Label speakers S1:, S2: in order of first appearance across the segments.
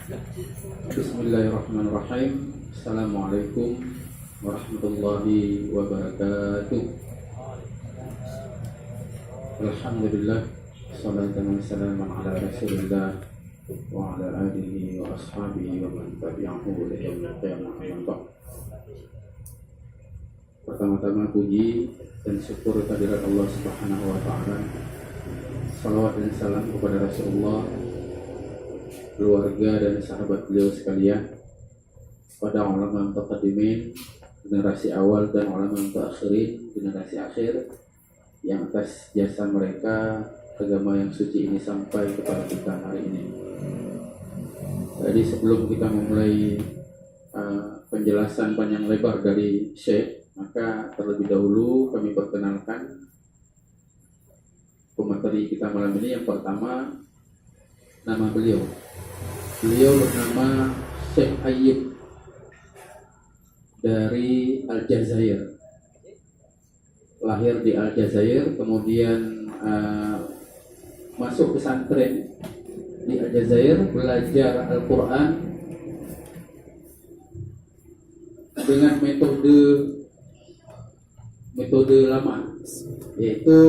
S1: Bismillahirrahmanirrahim. Assalamualaikum warahmatullahi wabarakatuh. Alhamdulillah, salatan wa salaman ala rasulillah wa ala alihi wa ashabihi wa man tabi'ahu ila yaumil qiyamah. Pertama-tama puji dan syukur kehadirat Allah Subhanahu wa taala. Salawat dan salam kepada Rasulullah, keluarga dan sahabat beliau sekalian, pada ulama mutaqaddimin generasi awal dan ulama mutaakhirin generasi akhir yang atas jasa mereka agama yang suci ini sampai kepada kita hari ini. Jadi sebelum kita memulai penjelasan panjang lebar dari Syekh, maka terlebih dahulu kami perkenalkan pemateri kita malam ini. Yang pertama, nama beliau bernama Syekh Ayyub dari Aljazair. Lahir di Aljazair, kemudian masuk pesantren di Aljazair, belajar Al-Quran dengan metode lama, yaitu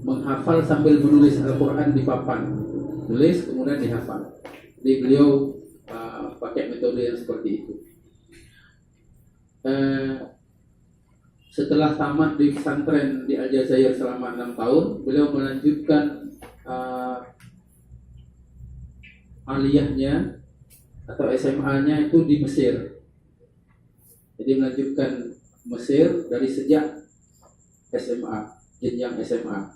S1: menghafal sambil menulis Al-Quran di papan, tulis kemudian dihafal. Jadi beliau pakai metode yang seperti itu. Setelah tamat di pesantren di Aljazair selama 6 tahun, beliau melanjutkan aliyahnya atau SMA-nya itu di Mesir. Jadi melanjutkan Mesir dari sejak SMA, jenjang SMA.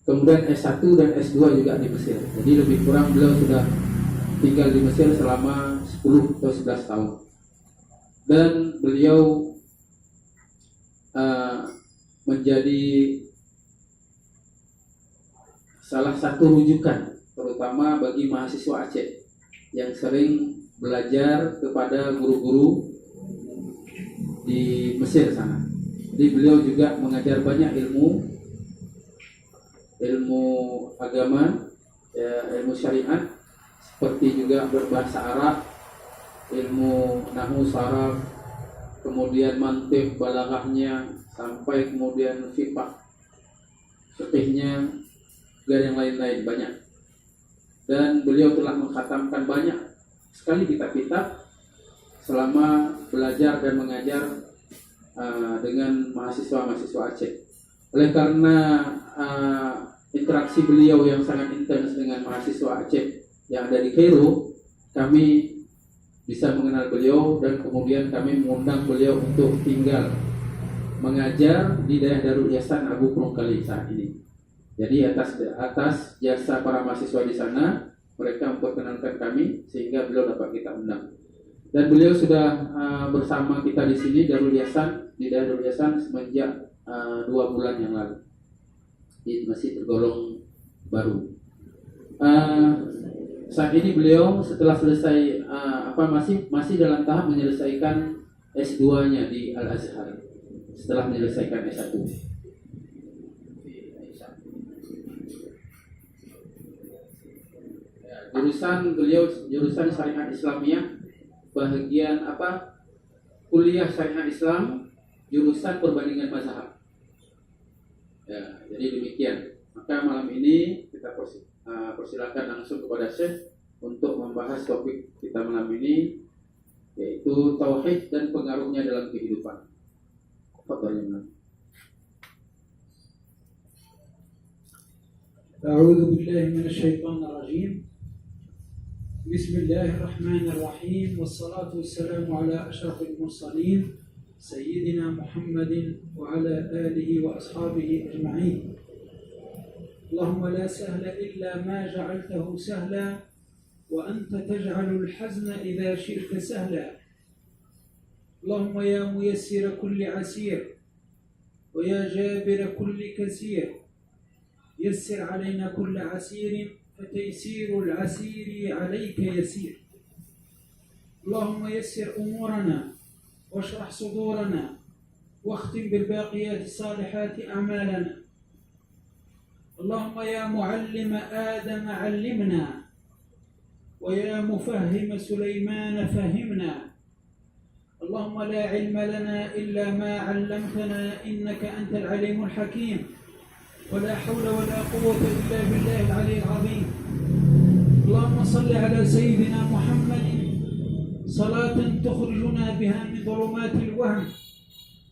S1: Kemudian S1 dan S2 juga di Mesir. Jadi lebih kurang beliau sudah tinggal di Mesir selama 10 atau 11 tahun. Dan beliau menjadi salah satu rujukan terutama bagi mahasiswa Aceh yang sering belajar kepada guru-guru di Mesir sana. Jadi beliau juga mengajar banyak ilmu agama, ilmu syariat, seperti juga berbahasa Arab, ilmu nahwu saraf, kemudian mantiq, balaghahnya, sampai kemudian fiqhnya, dan yang lain-lain banyak. Dan beliau telah mengkhatamkan banyak sekali kitab-kitab selama belajar dan mengajar dengan mahasiswa-mahasiswa Aceh. Oleh karena interaksi beliau yang sangat intens dengan mahasiswa Aceh yang ada di Kairo, kami bisa mengenal beliau dan kemudian kami mengundang beliau untuk tinggal mengajar di daerah Darul Ihsan Abu Prongkali saat ini. Jadi atas jasa para mahasiswa di sana, mereka memperkenalkan kami sehingga beliau dapat kita undang. Dan beliau sudah bersama kita di sini di daerah Darul Ihsan semenjak 2 bulan yang lalu. Jadi masih tergolong baru. Saat ini beliau setelah selesai masih dalam tahap menyelesaikan S2-nya di Al-Azhar setelah menyelesaikan S1. Jurusan Syariat Islamiyah, bagian kuliah Syariat Islam, jurusan perbandingan mazhab. Ya, jadi demikian. Maka malam ini kita persilakan langsung kepada Syekh untuk membahas topik kita malam ini, yaitu tauhid dan pengaruhnya dalam kehidupan.
S2: A'udzu billahi minasyaitonir rajim. Bismillahirrahmanirrahim. Wassalatu wassalamu ala asyrafil mursalin sayyidina Muhammadin wa ala alihi wa ashabihi ajma'in. Allahumma la sahla illa ma ja'altahu sahla wa anta taj'alul hazna idza syi'ta sahla. Allahumma ya muyassira kulli 'asir wa ya jabira kulli kasir, yassir 'alaina kulli 'asirin fataysirul 'asiri 'alayka yasir. Allahumma yassir umurana واشرح صدورنا واختم بالباقيات الصالحات أعمالنا. اللهم يا معلم آدم علمنا ويا مفهم سليمان فهمنا. اللهم لا علم لنا إلا ما علمتنا إنك أنت العليم الحكيم، ولا حول ولا قوة إلا بالله العلي العظيم. اللهم صل على سيدنا محمد صلاة تخرجنا بها من ظلمات الوهم،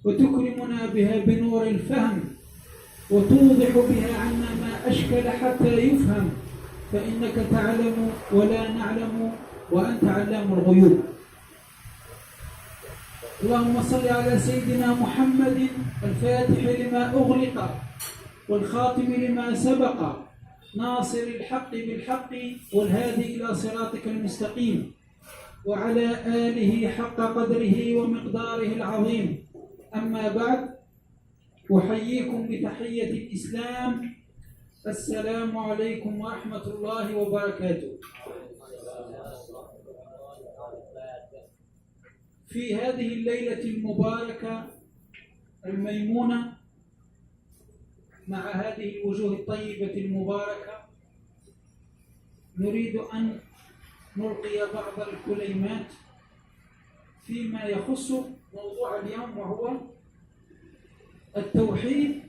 S2: وتكرمنا بها بنور الفهم، وتوضح بها عنا ما أشكل حتى يفهم، فإنك تعلم ولا نعلم وأنت علام الغيوب. اللهم صل على سيدنا محمد الفاتح لما أغلق والخاتم لما سبق، ناصر الحق بالحق والهادي إلى صراطك المستقيم، وعلى آله حق قدره ومقداره العظيم. أما بعد، أحييكم بتحية الإسلام، السلام عليكم ورحمة الله وبركاته. في هذه الليلة المباركة الميمونة، مع هذه الوجوه الطيبة المباركة، نريد أن نلقي بعض الكلمات فيما يخص موضوع اليوم، وهو التوحيد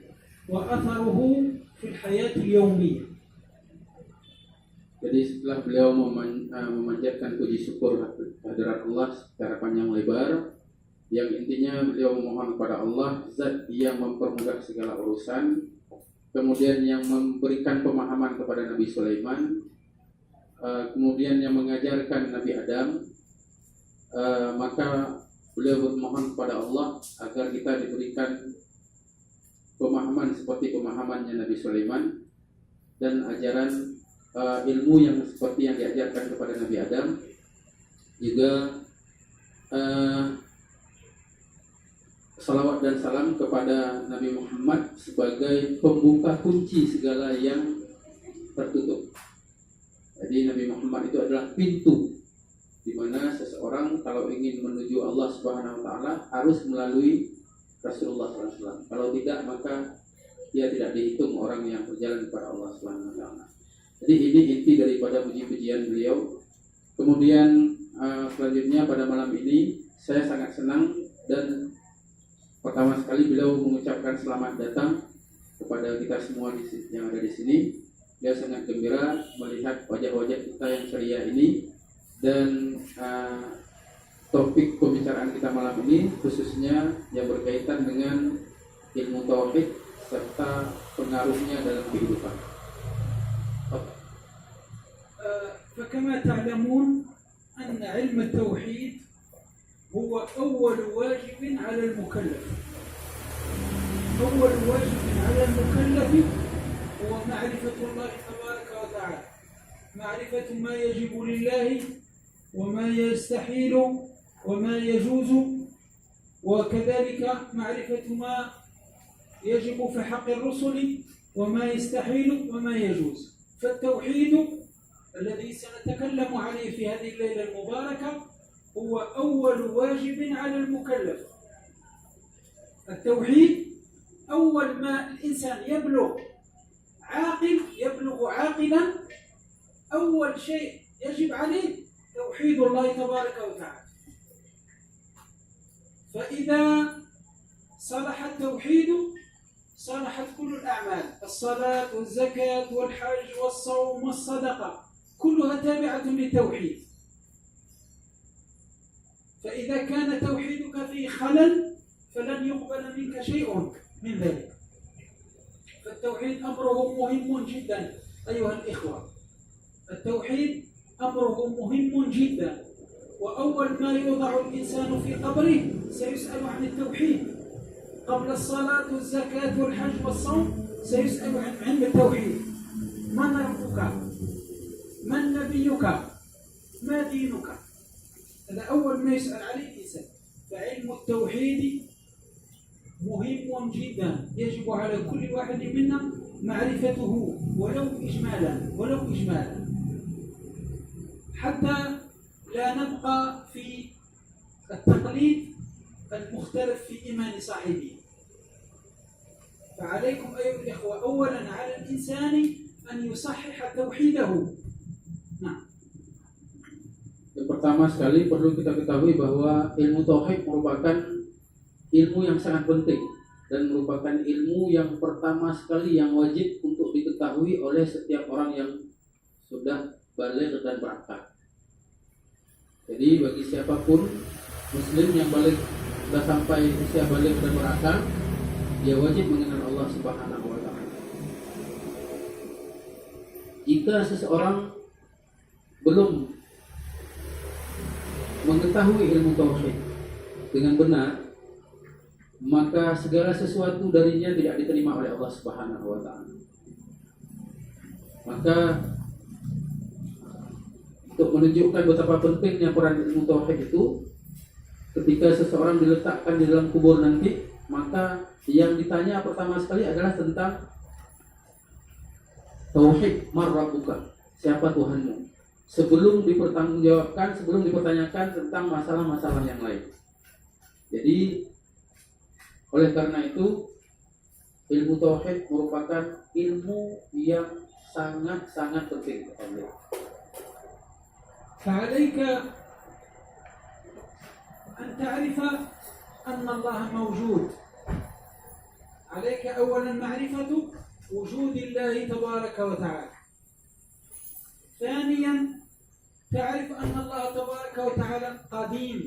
S2: وأثره في الحياة اليومية.
S1: Jadi setelah beliau memanjatkan puji syukur kehadirat Allah secara panjang lebar, yang intinya beliau memohon kepada Allah, Zat yang mempermudah segala urusan, kemudian yang memberikan pemahaman kepada Nabi Sulaiman, kemudian yang mengajarkan Nabi Adam, maka beliau bermohon kepada Allah agar kita diberikan pemahaman seperti pemahamannya Nabi Sulaiman, dan ajaran ilmu yang seperti yang diajarkan kepada Nabi Adam. Juga salawat dan salam kepada Nabi Muhammad sebagai pembuka kunci segala yang tertutup. Jadi Nabi Muhammad itu adalah pintu di mana seseorang kalau ingin menuju Allah Subhanahu wa taala harus melalui Rasulullah SAW. Kalau tidak, maka dia tidak dihitung orang yang berjalan kepada Allah Subhanahu wa taala. Jadi ini inti daripada puji-pujian beliau. Kemudian selanjutnya pada malam ini saya sangat senang, dan pertama sekali beliau mengucapkan selamat datang kepada kita semua yang ada di sini. Dia sangat gembira melihat wajah-wajah kita yang ceria ini, dan topik pembicaraan kita malam ini khususnya yang berkaitan dengan ilmu tauhid serta pengaruhnya dalam kehidupan.
S2: فكما تعلمون أن علم التوحيد هو أول واجب على المكلف. أول واجب على المكلف هو معرفة الله تبارك وتعالى، معرفة ما يجب لله وما يستحيل وما يجوز، وكذلك معرفة ما يجب في حق الرسل وما يستحيل وما يجوز. فالتوحيد الذي سنتكلم عليه في هذه الليلة المباركة هو أول واجب على المكلف. التوحيد أول ما الإنسان يبلغ عاقلا، أول شيء يجب عليه توحيد الله تبارك وتعالى. فإذا صلح التوحيد صلحت كل الأعمال، الصلاة والزكاة والحج والصوم والصدقة كلها تابعة للتوحيد. فإذا كان توحيدك في خلل فلن يقبل منك شيء من ذلك. فالتوحيد أمره مهم جدا أيها الإخوة، التوحيد أمره مهم جدا. وأول ما يوضع الإنسان في قبره سيسأل عن التوحيد. قبل الصلاة والزكاة والحج والصوم سيسأل عن التوحيد. من ربك؟ من نبيك؟ ما دينك؟ هذا أول ما يسأل عليه الإنسان. فعلم التوحيد مهم جدا، يجب على كل واحد منا معرفته ولو إجمالا، حتى لا نبقى في التقليد المختلف في إيمان صاحبه. فعليكم أيها الإخوة أولا على الإنسان أن يصحح توحيده. نعم.
S1: pertama sekali perlu kita ketahui bahwa ilmu tauhid merupakan ilmu yang sangat penting dan merupakan ilmu yang pertama sekali yang wajib untuk diketahui oleh setiap orang yang sudah baligh dan berakal. Jadi bagi siapapun muslim yang balik sudah sampai usia baligh dan berakal, dia wajib mengenal Allah Subhanahu wa taala. Jika seseorang belum mengetahui ilmu tauhid dengan benar, maka segala sesuatu darinya tidak diterima oleh Allah Subhanahu wa taala. Maka untuk menunjukkan betapa pentingnya peran ilmu tauhid itu, ketika seseorang diletakkan di dalam kubur nanti, maka yang ditanya pertama sekali adalah tentang tauhid, man rabbuka, siapa Tuhanmu, sebelum dipertanggungjawabkan, sebelum dipertanyakan tentang masalah-masalah yang lain. Jadi oleh karena itu ilmu tauhid merupakan ilmu yang sangat-sangat penting.
S2: فعليك أن تعرف أن الله موجود. عليك أولا معرفة وجود الله تبارك وتعالى. ثانيا تعرف أن الله تبارك وتعالى قديم.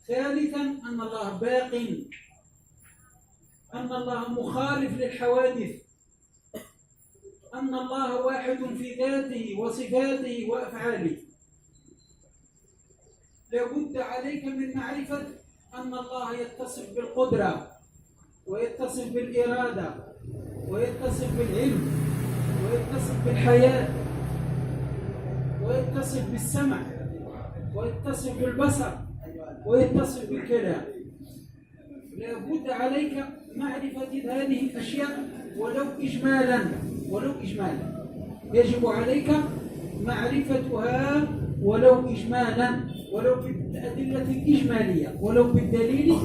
S2: ثالثا أن الله باق، أن الله مخالف للحوادث، أن الله واحد في ذاته وصفاته وأفعاله. لابد عليك من معرفة أن الله يتصف بالقدرة ويتصف بالإرادة ويتصف بالعلم ويتصف بالحياة ويتصف بالسمع ويتصف بالبصر ويتصف بالكلام. لابد عليك معرفة هذه الأشياء ولو إجمالا، يجب عليك معرفتها ولو إجمالا، ولو بالأدلة الإجمالية، ولو بالدليل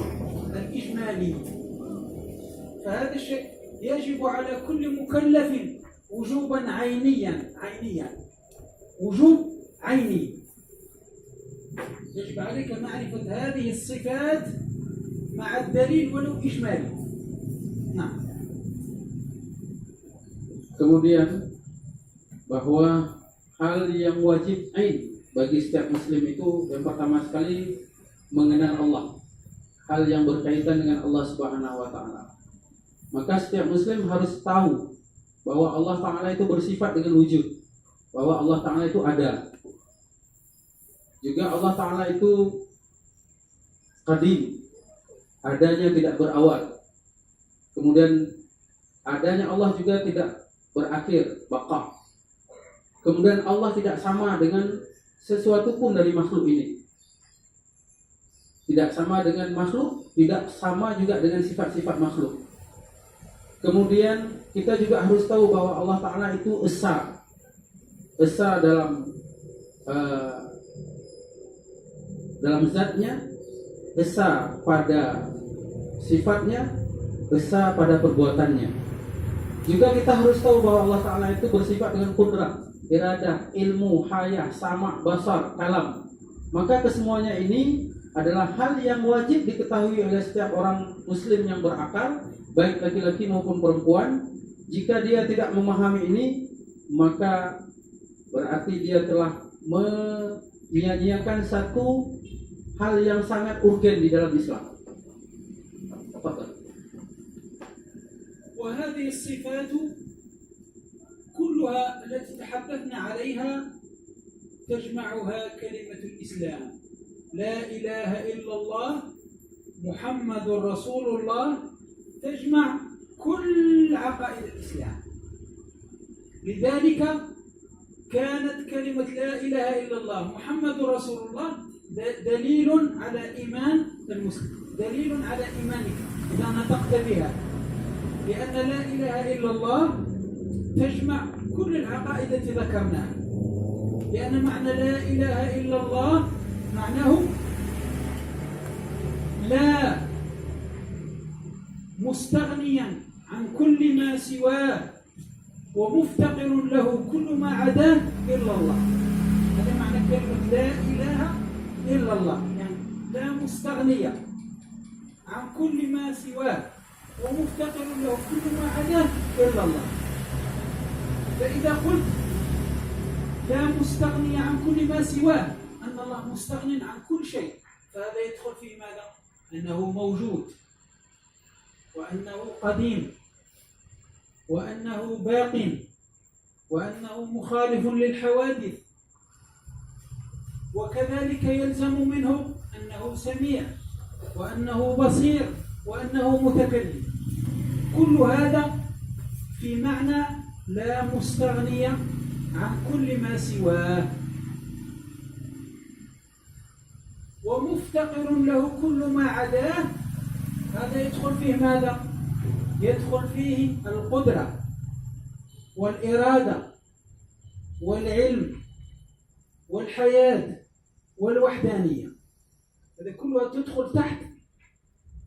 S2: الإجمالي. فهذا الشيء يجب على كل مكلف وجوبا عينيا، وجوب عيني. يجب عليك معرفة هذه الصفات مع الدليل ولو إجمالي. نعم.
S1: Kemudian bahwa hal yang wajib ain bagi setiap muslim itu yang pertama sekali mengenal Allah, hal yang berkaitan dengan Allah Subhanahu wa taala. Maka setiap muslim harus tahu bahwa Allah taala itu bersifat dengan wujud, bahwa Allah taala itu ada. Juga Allah taala itu qadim, adanya tidak berawal. Kemudian adanya Allah juga tidak berakhir, baqa. Kemudian Allah tidak sama dengan sesuatu pun dari makhluk ini. Tidak sama dengan makhluk, tidak sama juga dengan sifat-sifat makhluk. Kemudian kita juga harus tahu bahwa Allah Ta'ala itu esa. Esa dalam zatnya, esa pada sifatnya, esa pada perbuatannya. Juga kita harus tahu bahwa Allah Ta'ala itu bersifat dengan kudrat, iradah, ilmu, hayah, sama, basar, kalam. Maka kesemuanya ini adalah hal yang wajib diketahui oleh setiap orang muslim yang berakal, baik laki-laki maupun perempuan. Jika dia tidak memahami ini, maka berarti dia telah menyia-nyiakan satu hal yang sangat urgen di dalam Islam. Apa?
S2: وهذه الصفات كلها التي تحدثنا عليها تجمعها كلمة الإسلام، لا إله إلا الله محمد رسول الله، تجمع كل عقائد الإسلام. لذلك كانت كلمة لا إله إلا الله محمد رسول الله دليل على إيمان المسلم، دليل على إيمانك إذا نطقت بها، لأن لا إله إلا الله تجمع كل العقائد التي ذكرناها. لأن معنى لا إله إلا الله معناه لا مستغنيا عن كل ما سواه ومفتقر له كل ما عداه إلا الله. هذا معنى كلمة لا إله إلا الله، يعني لا مستغنية عن كل ما سواه ومفتقر له كل ما عداه إلا الله. فإذا قلت لا مستغني عن كل ما سواه، أن الله مستغن عن كل شيء، فهذا يدخل في ماذا؟ أنه موجود، وأنه قديم، وأنه باق، وأنه مخالف للحوادث. وكذلك يلزم منه أنه سميع، وأنه بصير، وأنه متكلم. كل هذا في معنى لا مستغني عن كل ما سواه، ومفتقر له كل ما عداه. هذا يدخل فيه ماذا؟ يدخل فيه القدرة والإرادة والعلم والحياة والوحدانية، هذا كلها تدخل تحت،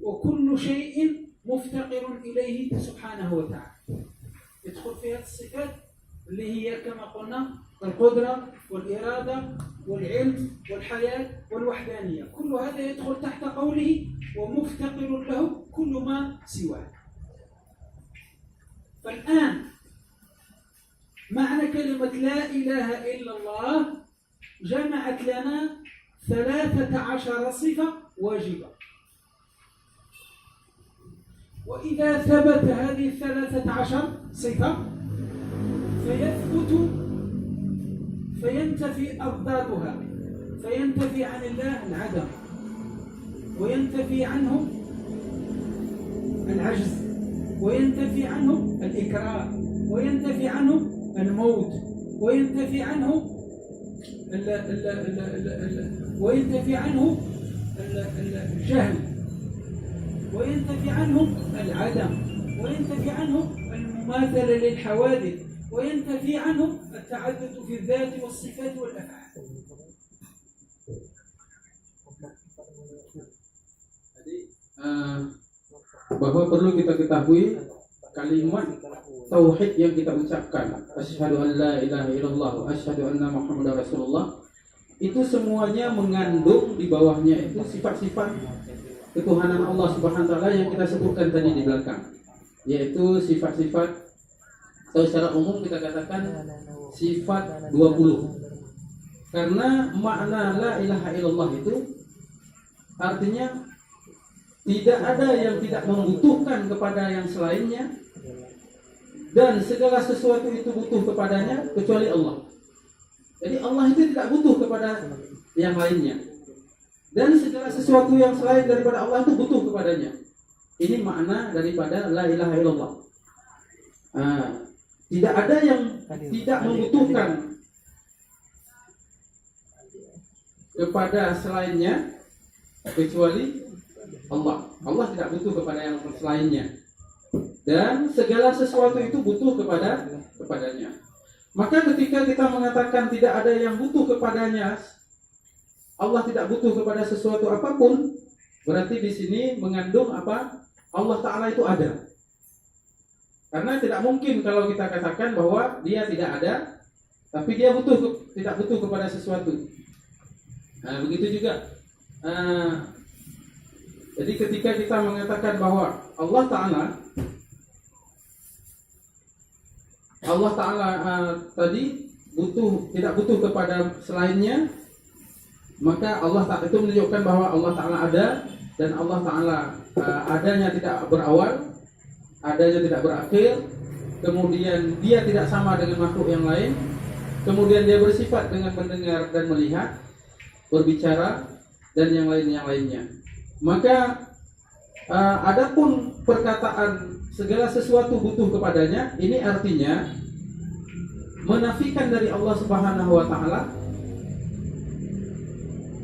S2: وكل شيء مفتقر إليه سبحانه وتعالى. يدخل فيها الصفات اللي هي كما قلنا القدرة والإرادة والعلم والحياة والوحدانية، كل هذا يدخل تحت قوله ومفتقر له كل ما سواه. فالآن معنى كلمة لا إله إلا الله جمعت لنا 13 صفة واجبة، وإذا ثبت هذه 13 صفة فينتفي أضدادها، فينتفي عن الله العدم، وينتفي عنه العجز، وينتفي عنه الإكراه، وينتفي عنه الموت، وينتفي عنه وينتفي عنه الجهل، وينتفي عنه العدم، وينتفي عنه المماثلة للحوادث، وينتفي عنه التعدد في الذات والصفات والأفعال.
S1: Bahwa perlu kita ketahui kalimat tauhid yang kita ucapkan, asyhadu an la ilaha illallah wa asyhadu anna muhammadar rasulullah, itu semuanya mengandung di bawahnya itu sifat-sifat ketuhanan Allah Subhanahu wa taala yang kita sebutkan tadi di belakang, yaitu sifat-sifat, atau secara umum kita katakan sifat 20. Karena makna la ilaha illallah itu artinya tidak ada yang tidak membutuhkan kepada yang selainnya, dan segala sesuatu itu butuh kepadanya kecuali Allah. Jadi Allah itu tidak butuh kepada yang lainnya, dan segala sesuatu yang selain daripada Allah itu butuh kepadanya. Ini makna daripada la ilaha illallah. Tidak ada yang tidak membutuhkan kepada selainnya kecuali Allah. Allah tidak butuh kepada yang selainnya, dan segala sesuatu itu butuh kepadanya. Maka ketika kita mengatakan tidak ada yang butuh kepadanya, Allah tidak butuh kepada sesuatu apapun, berarti di sini mengandung apa? Allah Ta'ala itu ada. Karena tidak mungkin kalau kita katakan bahwa dia tidak ada, tapi dia tidak butuh kepada sesuatu. Nah, begitu juga. Jadi ketika kita mengatakan bahwa Allah Ta'ala tadi tidak butuh kepada selainnya, maka Allah Ta'ala itu menunjukkan bahwa Allah Ta'ala ada, dan Allah Ta'ala adanya tidak berawal, adanya tidak berakhir, kemudian dia tidak sama dengan makhluk yang lain, kemudian dia bersifat dengan mendengar dan melihat, berbicara, dan yang lainnya. Maka adapun perkataan segala sesuatu butuh kepadanya, ini artinya menafikan dari Allah Subhanahu wa taala,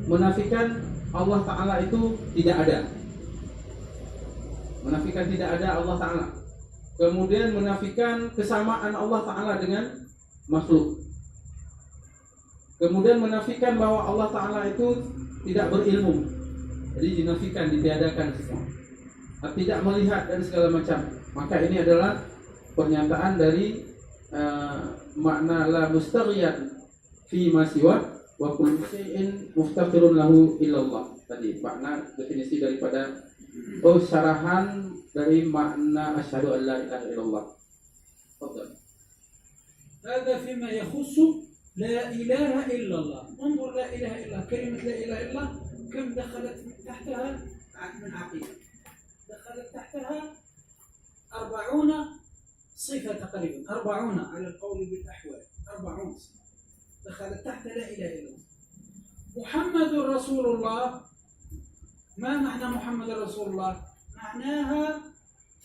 S1: menafikan Allah Ta'ala itu tidak ada, menafikan tidak ada Allah Ta'ala, kemudian menafikan kesamaan Allah Ta'ala dengan makhluk, kemudian menafikan bahwa Allah Ta'ala itu tidak berilmu, jadi dinafikan, ditiadakan semua, tidak melihat dan segala macam. Maka ini adalah pernyataan dari makna la mustaghyan fi ma siwa wa kullu syai'in muftaqirun lahu illallah. Tadi makna definisi daripada syarahan dari makna asyhadu an la ilaha illallah. Tafadhal.
S2: هذا فيما يخص لا إله إلا الله. انظر لا إله إلا كلمة لا إله إلا الله كم دخلت تحتها من عقيدة. دخلت تحتها 40 صفة تقريبا، 40 على القول بالأحوال، 40 صفة دخلت تحت لا إله إلا الله. محمد رسول الله، ما معنى محمد رسول الله؟ معناها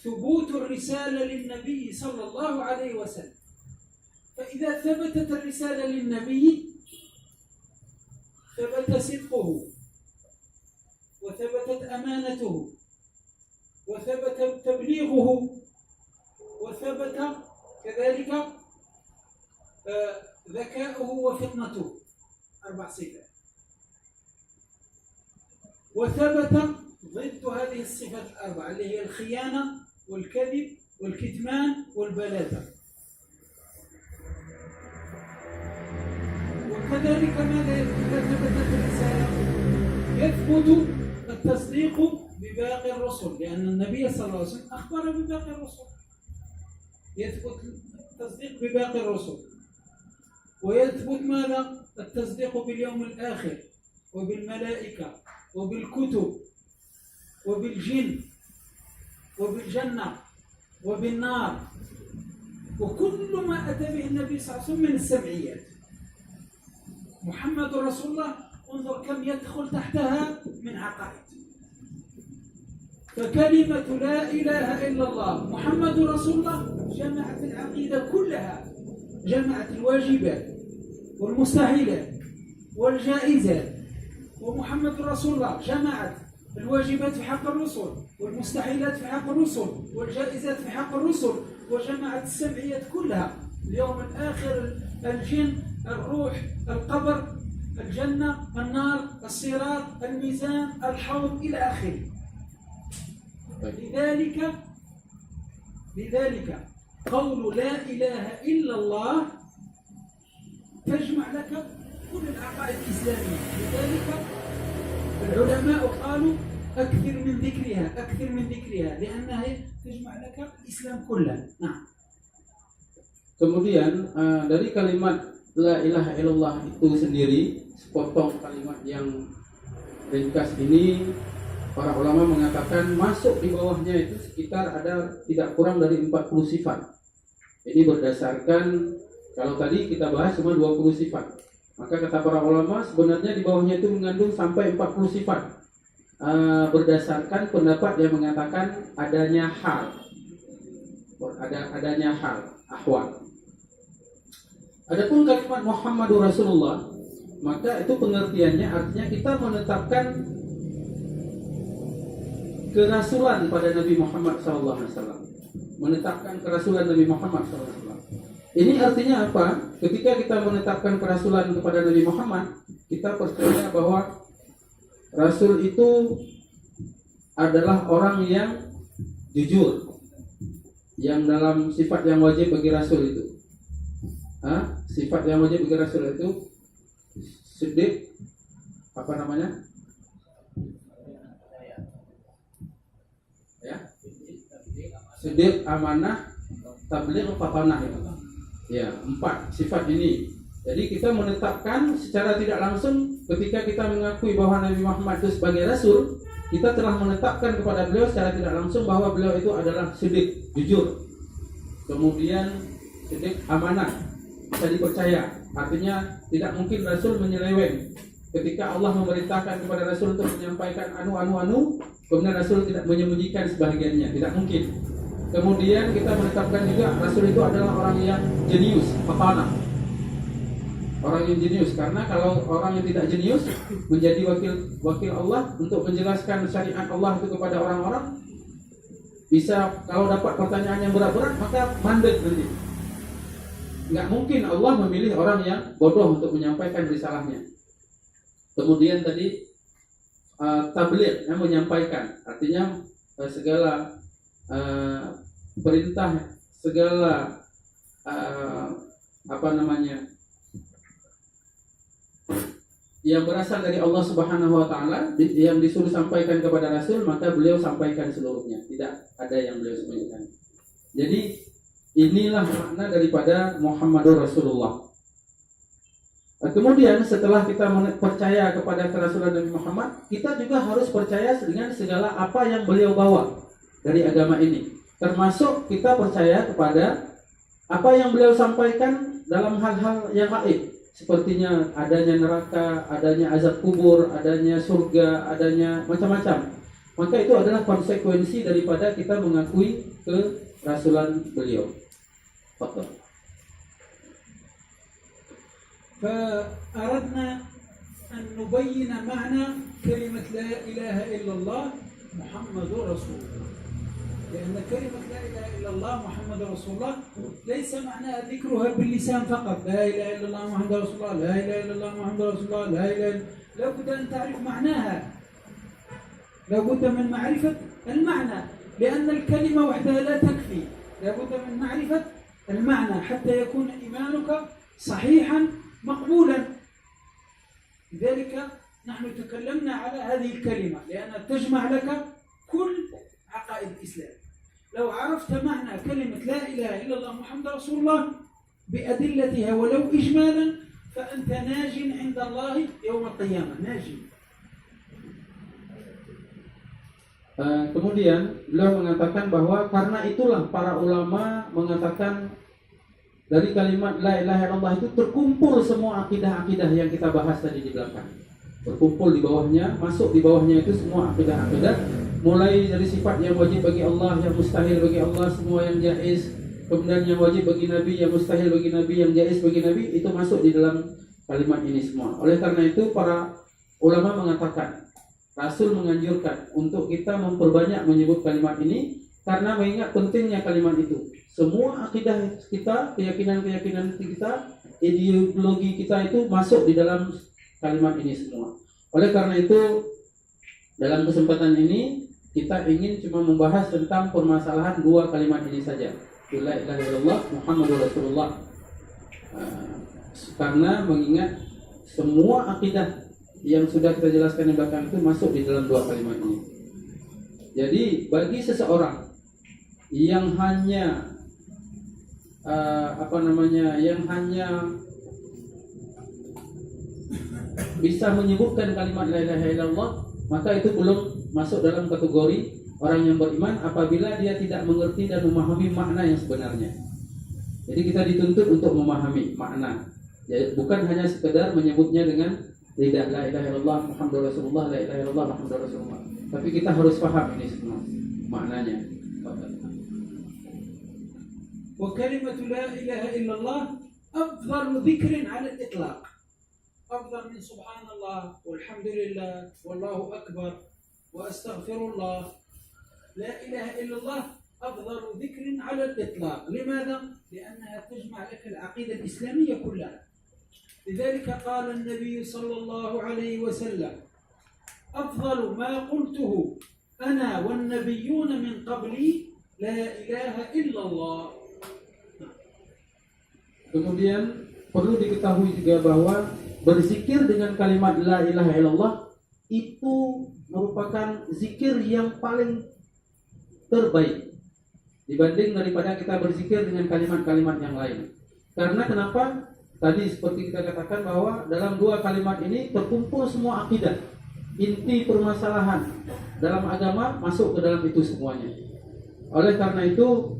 S2: ثبوت الرسالة للنبي صلى الله عليه وسلم. فإذا ثبتت الرسالة للنبي ثبت صدقه وثبتت أمانته وثبت تبليغه وثبت كذلك ذكاؤه وفطنته، 4 صفات. وثبت ضد هذه الصفات ال4 اللي هي الخيانة والكذب والكتمان والبلاذة. وكذلك ماذا إذا ثبتت الرسالة؟ يثبت التصديق بباقي الرسل، لأن النبي صلى الله عليه وسلم أخبر بباقي الرسل. يثبت التصديق بباقي الرسل، ويثبت ماذا؟ التصديق باليوم الآخر وبالملائكة وبالكتب وبالجن وبالجنة وبالنار وكل ما أتى به النبي صلى الله عليه وسلم من السبعيات. محمد رسول الله انظر كم يدخل تحتها من عقائد. فكلمة لا إله إلا الله محمد رسول الله جمعت العقيدة كلها، جمعت الواجبات والمستحيلات والجائزات. ومحمد رسول الله جمعت الواجبات في حق الرسل والمستحيلات في حق الرسل والجائزات في حق الرسل، وجمعت السبعيات كلها: اليوم الآخر، الجن، الروح، القبر، الجنة، النار، الصراط، الميزان، الحوض إلى آخره. لذلك قول لا إله إلا الله تجمع لك كل العقائد الإسلامية. لذلك العلماء قالوا أكثر من ذكرها لأنها تجمع لك الإسلام كله. نعم.
S1: Kemudian dari kalimat la ilaha illallah itu sendiri, sepotong kalimat yang ringkas ini, para ulama mengatakan masuk di bawahnya itu sekitar ada tidak kurang dari 40 sifat. Ini berdasarkan, kalau tadi kita bahas cuma 20 sifat, maka kata para ulama sebenarnya di bawahnya itu mengandung sampai 40 sifat, berdasarkan pendapat yang mengatakan adanya hal, ahwal. Adapun kalimat Muhammadur Rasulullah, maka itu pengertiannya artinya kita menetapkan kerasulan pada Nabi Muhammad SAW. Menetapkan kerasulan Nabi Muhammad SAW. Ini artinya apa? Ketika kita menetapkan kerasulan kepada Nabi Muhammad, kita percaya bahwa Rasul itu adalah orang yang jujur, yang dalam sifat yang wajib bagi Rasul itu. Sifat yang wajib bagi Rasul itu siddiq, apa namanya? Siddiq, amanah, tabligh, fatanah. Ya, 4 sifat ini. Jadi kita menetapkan secara tidak langsung ketika kita mengakui bahwa Nabi Muhammad itu sebagai Rasul, kita telah menetapkan kepada beliau secara tidak langsung bahwa beliau itu adalah siddiq, jujur. Kemudian siddiq, amanah, bisa dipercaya. Artinya tidak mungkin Rasul menyeleweng. Ketika Allah memerintahkan kepada Rasul untuk menyampaikan anu, kemudian Rasul tidak menyembunyikan sebahagiannya, tidak mungkin. Kemudian kita menetapkan juga Rasul itu adalah orang yang jenius, fatanah. Orang yang jenius, karena kalau orang yang tidak jenius menjadi wakil Allah untuk menjelaskan syariat Allah itu kepada orang-orang, bisa kalau dapat pertanyaan yang berat-berat maka mandek nanti. Nggak mungkin Allah memilih orang yang bodoh untuk menyampaikan risalahnya. Kemudian tadi tabligh, yang menyampaikan, artinya segala perintah, segala yang berasal dari Allah Subhanahu wa taala yang disuruh sampaikan kepada Rasul, maka beliau sampaikan seluruhnya. Tidak ada yang beliau sembunyikan. Jadi inilah makna daripada Muhammadur Rasulullah. Kemudian setelah kita percaya kepada kerasulan Nabi Muhammad, kita juga harus percaya dengan segala apa yang beliau bawa dari agama ini. Termasuk kita percaya kepada apa yang beliau sampaikan dalam hal-hal yang gaib. Sepertinya adanya neraka, adanya azab kubur, adanya surga, adanya macam-macam. Maka itu adalah konsekuensi daripada kita mengakui kerasulan beliau. Betul.
S2: فأردنا أن نبين معنى كلمة لا إله إلا الله محمد رسول الله، لأن كلمة لا إله إلا الله محمد رسول الله ليس معناها ذكرها باللسان فقط، لا إله إلا الله محمد رسول الله، لا إله إلا الله محمد رسول الله، لا إله. لابد أن تعرف معناها، لابد من معرفة المعنى، لأن الكلمة وحدها لا تكفي، لابد من معرفة المعنى حتى يكون إيمانك صحيحا مقبولا. لذلك نحن تكلمنا على هذه الكلمة لأنها تجمع لك كل عقائد الإسلام. لو عرفت معنى كلمة لا إله إلا الله محمد رسول الله بأدلتها ولو إجمالا فأنت ناج عند الله يوم القيامة، ناج.
S1: Kemudian beliau mengatakan bahwa karena itulah para ulama mengatakan dari kalimat la ilaha illallah itu terkumpul semua akidah-akidah yang kita bahas tadi di belakang. Berkumpul di bawahnya, masuk di bawahnya itu semua akidah-akidah, mulai dari sifat yang wajib bagi Allah, yang mustahil bagi Allah, semua yang jaiz, kemudian yang wajib bagi Nabi, yang mustahil bagi Nabi, yang jaiz bagi Nabi, itu masuk di dalam kalimat ini semua. Oleh karena itu para ulama mengatakan, Rasul menganjurkan untuk kita memperbanyak menyebut kalimat ini karena mengingat pentingnya kalimat itu. Semua akidah kita, keyakinan-keyakinan kita, ideologi kita itu masuk di dalam kalimat ini semua. Oleh karena itu, dalam kesempatan ini kita ingin cuma membahas tentang permasalahan dua kalimat ini saja. La ilaha illallah Muhammadur Rasulullah. Karena mengingat semua akidah yang sudah kita jelaskan di belakang itu masuk di dalam dua kalimat ini. Jadi bagi seseorang yang hanya yang hanya bisa menyebutkan kalimat la ilaha illallah, maka itu belum masuk dalam kategori orang yang beriman apabila dia tidak mengerti dan memahami makna yang sebenarnya. Jadi kita dituntut untuk memahami makna. Jadi bukan hanya sekedar menyebutnya dengan lidah la ilaha illallah Muhammadur Rasulullah, la ilaha illallah Muhammadur Rasulullah. Tapi kita harus paham ini semua maknanya.
S2: وكلمة لا إله إلا الله أفضل ذكر على الإطلاق، أفضل من سبحان الله والحمد لله والله أكبر وأستغفر الله. لا إله إلا الله أفضل ذكر على الإطلاق. لماذا؟ لأنها تجمع لك العقيدة الإسلامية كلها. لذلك قال النبي صلى الله عليه وسلم: أفضل ما قلته أنا والنبيون من قبلي لا إله إلا الله.
S1: Kemudian perlu diketahui juga bahwa berzikir dengan kalimat la ilaha illallah itu merupakan zikir yang paling terbaik dibanding daripada kita berzikir dengan kalimat-kalimat yang lain. Karena kenapa? Tadi seperti kita katakan bahwa dalam dua kalimat ini terkumpul semua akidah. Inti permasalahan dalam agama masuk ke dalam itu semuanya. Oleh karena itu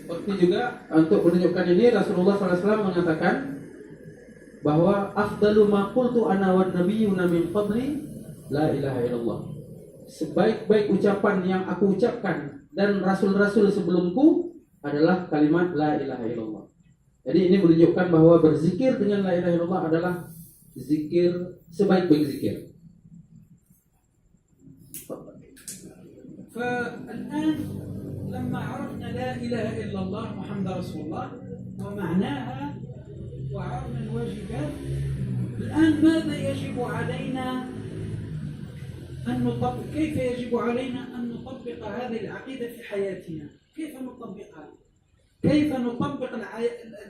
S1: seperti juga untuk menunjukkan ini Rasulullah SAW mengatakan bahwa afdalu ma qultu ana wan nabiyyuna min qabli la ilaha illallah. Sebaik-baik ucapan yang aku ucapkan dan rasul-rasul sebelumku adalah kalimat la ilaha illallah. Jadi ini menunjukkan bahwa berzikir dengan la ilaha illallah adalah zikir sebaik-baik zikir.
S2: فالآن لما عرفنا لا إله إلا الله محمد رسول الله ومعناها وعرفنا الواجبات، الآن ماذا يجب علينا كيف يجب علينا أن نطبق هذه العقيدة في حياتنا؟ كيف نطبقها؟ كيف نطبق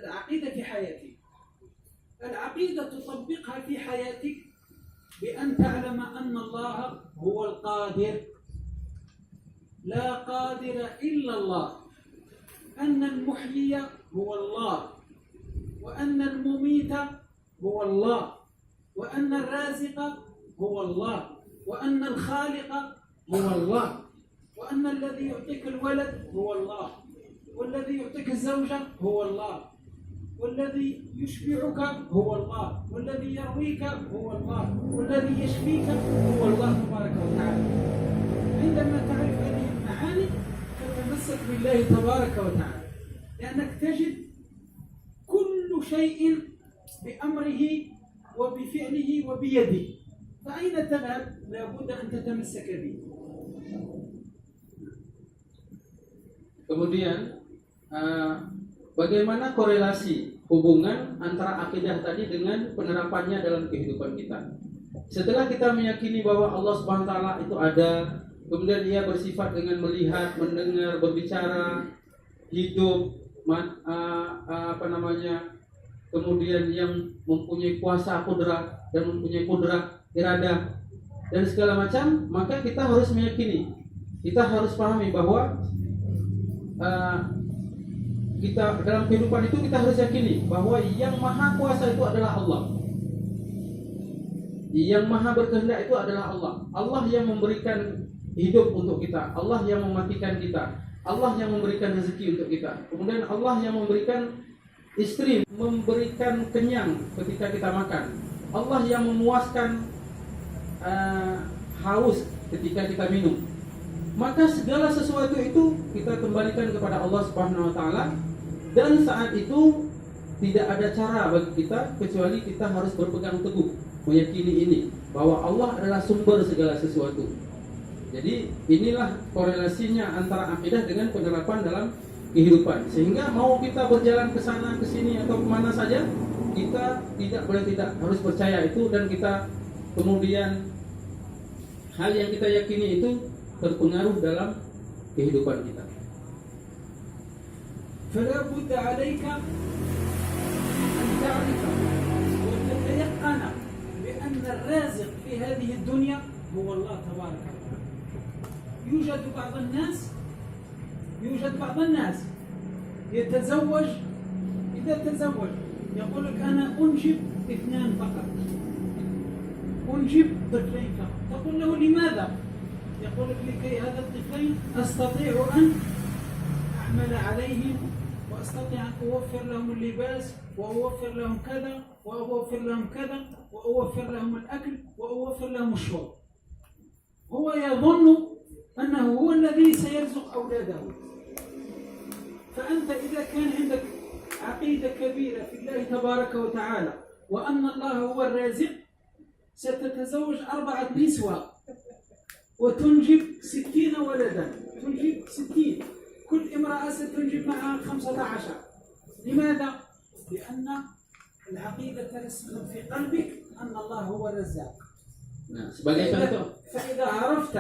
S2: العقيدة في حياتنا؟ العقيدة تطبقها في حياتك بأن تعلم أن الله هو القادر، لا قادر إلا الله، أن المحيي هو الله، وأن المميت هو الله، وأن الرازق هو الله، وأن الخالق هو الله، وأن الذي يعطيك الولد هو الله، والذي يعطيك الزوجة هو الله، والذي يشبعك هو الله، والذي يرويك هو الله، والذي يشفيك هو الله تبارك وتعالى. عندما تعرف هذه المعاني فتتمسك بالله تبارك وتعالى، لأنك تجد كل شيء بأمره وبفعله وبيده، فأين تذهب؟ لابد أن تتمسك به.
S1: Kemudian bagaimana korelasi hubungan antara akidah tadi dengan penerapannya dalam kehidupan kita? Setelah kita meyakini bahwa Allah Subhanahu wa taala itu ada, kemudian Dia bersifat dengan melihat, mendengar, berbicara, hidup, kemudian yang mempunyai kuasa kudrat dan mempunyai kudrat iradah dan segala macam, maka kita harus meyakini, kita harus pahami bahwa kita dalam kehidupan itu kita harus yakini bahwa yang maha kuasa itu adalah Allah, yang maha berkehendak itu adalah Allah. Allah yang memberikan hidup untuk kita, Allah yang mematikan kita, Allah yang memberikan rezeki untuk kita, kemudian Allah yang memberikan istri, memberikan kenyang ketika kita makan, Allah yang memuaskan haus ketika kita minum. Maka segala sesuatu itu kita kembalikan kepada Allah Subhanahu wa taala, dan saat itu tidak ada cara bagi kita kecuali kita harus berpegang teguh meyakini ini bahwa Allah adalah sumber segala sesuatu. Jadi inilah korelasinya antara akidah dengan penerapan dalam kehidupan. Sehingga mau kita berjalan ke sana ke sini atau kemana saja, kita tidak harus percaya itu, dan kita kemudian hal yang kita yakini itu terpengaruh dalam kehidupan kita.
S2: فلا بد عليك أن تعرف وتتيقن بأن الرازق في هذه الدنيا هو الله تبارك وتعالى. يوجد بعض الناس يتزوج، إذا تزوج يقول لك أنا أنجب 2 فقط، أنجب 2 فقط. تقول له لماذا؟ يقول لك لكي هذا الطفلين أستطيع أن أعمل عليهم، وأستطيع أن أوفر لهم اللباس، وأوفر لهم كذا، وأوفر لهم كذا، وأوفر لهم الأكل، وأوفر لهم الشرب. هو يظن أنه هو الذي سيرزق أولاده. فأنت إذا كان عندك عقيدة كبيرة في الله تبارك وتعالى وأن الله هو الرازق، ستتزوج 4 نسوة وتنجب 60 ولدا، تنجب 60، كل امرأة ستنجب معها 15. لماذا؟ لأن العقيدة ترسخ في قلبك أن الله هو الرزاق. فإذا عرفت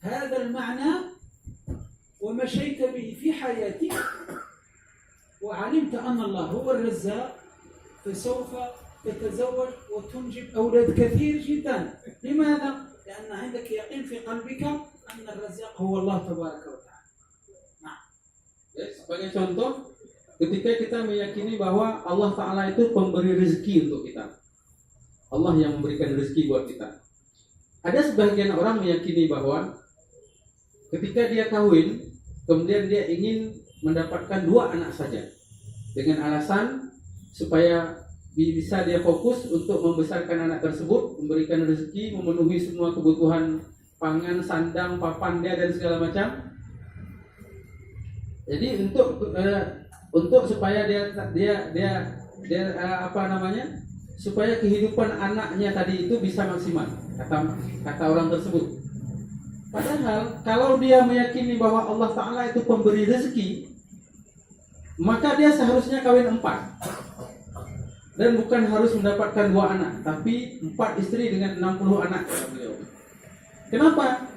S2: هذا المعنى ومشيت به في حياتك وعلمت أن الله هو الرزاق، فسوف تتزوج وتنجب أولاد كثير جدا. لماذا؟ لأن عندك يقين في قلبك أن الرزاق هو الله تبارك وتعالى.
S1: Sebagai contoh, ketika kita meyakini bahwa Allah Ta'ala itu pemberi rezeki untuk kita, Allah yang memberikan rezeki buat kita. Ada sebagian orang meyakini bahwa ketika dia kawin, kemudian dia ingin mendapatkan 2 anak saja, dengan alasan supaya bisa dia fokus untuk membesarkan anak tersebut, memberikan rezeki, memenuhi semua kebutuhan pangan, sandang, papan dia dan segala macam. Jadi untuk supaya supaya kehidupan anaknya tadi itu bisa maksimal, kata orang tersebut. Padahal kalau dia meyakini bahwa Allah Ta'ala itu pemberi rezeki, maka dia seharusnya kawin 4, dan bukan harus mendapatkan 2 anak, tapi 4 istri dengan 60 anak, kata beliau. Kenapa?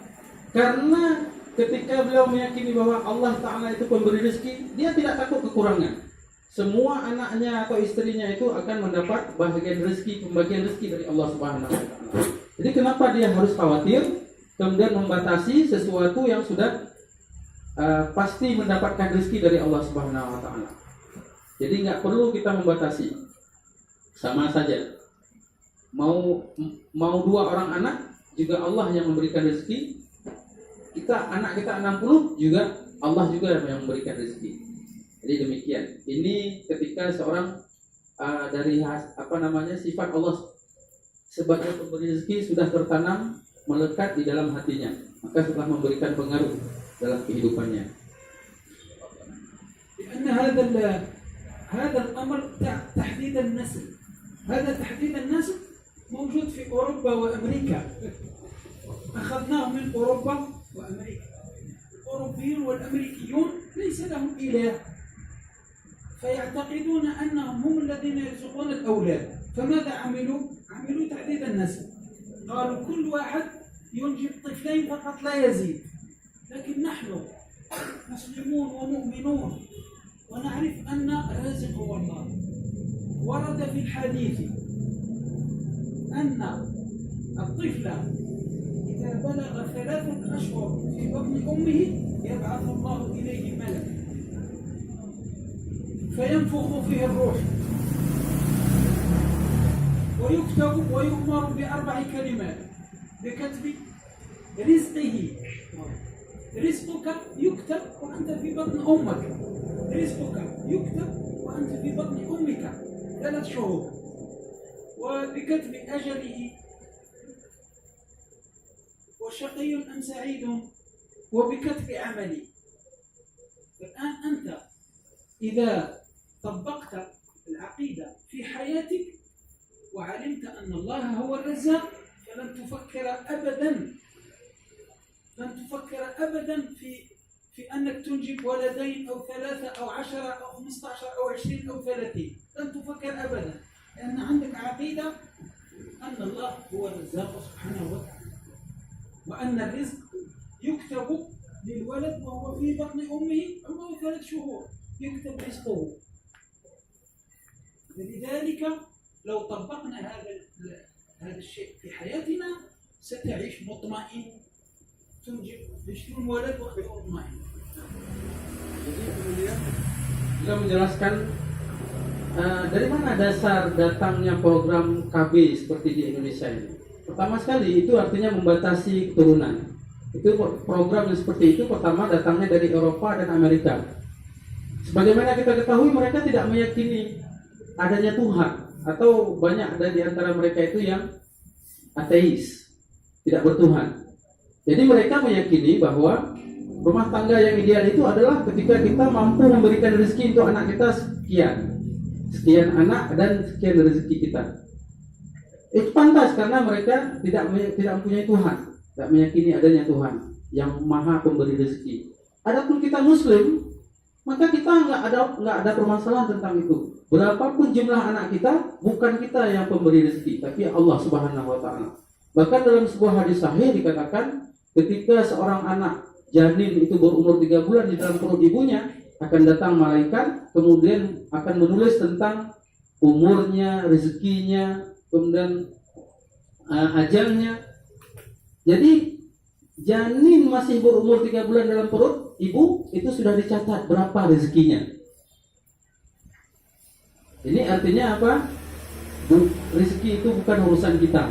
S1: Karena ketika beliau meyakini bahwa Allah Ta'ala itu pemberi rezeki, dia tidak takut kekurangan. Semua anaknya atau istrinya itu akan mendapat bagian rezeki, pembagian rezeki dari Allah Subhanahu wa Ta'ala. Jadi kenapa dia harus khawatir kemudian membatasi sesuatu yang sudah pasti mendapatkan rezeki dari Allah Subhanahu wa Ta'ala. Jadi nggak perlu kita membatasi. Sama saja. Mau 2 orang anak juga Allah yang memberikan rezeki. Anak kita 60 juga Allah juga yang memberikan rezeki. Jadi demikian. Ini ketika seorang dari sifat Allah sebagai pemberi rezeki sudah tertanam melekat di dalam hatinya, maka setelah memberikan pengaruh dalam kehidupannya.
S2: لأن هذا الأمر تحديد النسل، هذا تحديد النسل موجود في أوروبا وأمريكا، أخذناه من أوروبا وأمريكا. الأوروبيون والأمريكيون ليس لهم إله، فيعتقدون أنهم هم الذين يرزقون الأولاد. فماذا عملوا؟ عملوا تحديد النسل، قالوا كل واحد ينجب طفلين فقط لا يزيد. لكن نحن مسلمون ومؤمنون ونعرف أن الرازق هو الله. ورد في الحديث أن الطفل إذا بلغ 3 أشهر في بطن أمه يبعث الله إليه ملك فينفخ فيه الروح ويكتب ويؤمر ب4 كلمات بكتب رزقه. رزقك يكتب وأنت في بطن أمك، رزقك يكتب وأنت في بطن أمك 3 شهور، وبكتب أجله وشقي أم سعيد، وبكتب عملي. الآن أنت إذا طبقت العقيدة في حياتك وعلمت أن الله هو الرزاق فلن تفكر أبدا في أنك تنجب ولدين أو 3 أو 10 أو 15 أو 20 أو 30. لن تفكر أبدا، لأن عندك عقيدة أن الله هو الرزاق سبحانه وتعالى، وأن الرزق يكتب للولد وهو في بطن أمه عمره 3 شهور يكتب رزقه. لذلك لو طبقنا هذا الشيء في حياتنا ستعيش مطمئن، تنجب 20 ولد وأنت مطمئن.
S1: Beliau menjelaskan dari mana dasar datangnya program KB seperti di Indonesia ini. Pertama sekali itu artinya membatasi keturunan. Itu program yang seperti itu pertama datangnya dari Eropa dan Amerika. Sebagaimana kita ketahui mereka tidak meyakini adanya Tuhan, atau banyak ada di antara mereka itu yang ateis, tidak bertuhan. Jadi mereka meyakini bahwa rumah tangga yang ideal itu adalah ketika kita mampu memberikan rezeki untuk anak kita sekian anak dan sekian rezeki kita. Itu pantas karena mereka tidak mempunyai Tuhan, tidak meyakini adanya Tuhan yang maha pemberi rezeki. Adapun kita Muslim, maka kita nggak ada permasalahan tentang itu. Berapapun jumlah anak kita, bukan kita yang pemberi rezeki, tapi Allah Subhanahu wa Ta'ala. Bahkan dalam sebuah hadis sahih dikatakan, ketika seorang anak janin itu berumur 3 bulan di dalam perut ibunya, akan datang malaikat, kemudian akan menulis tentang umurnya, rezekinya, kemudian ajalnya. Jadi janin masih berumur 3 bulan dalam perut ibu, itu sudah dicatat berapa rezekinya. Ini artinya apa? Rezeki itu bukan urusan kita,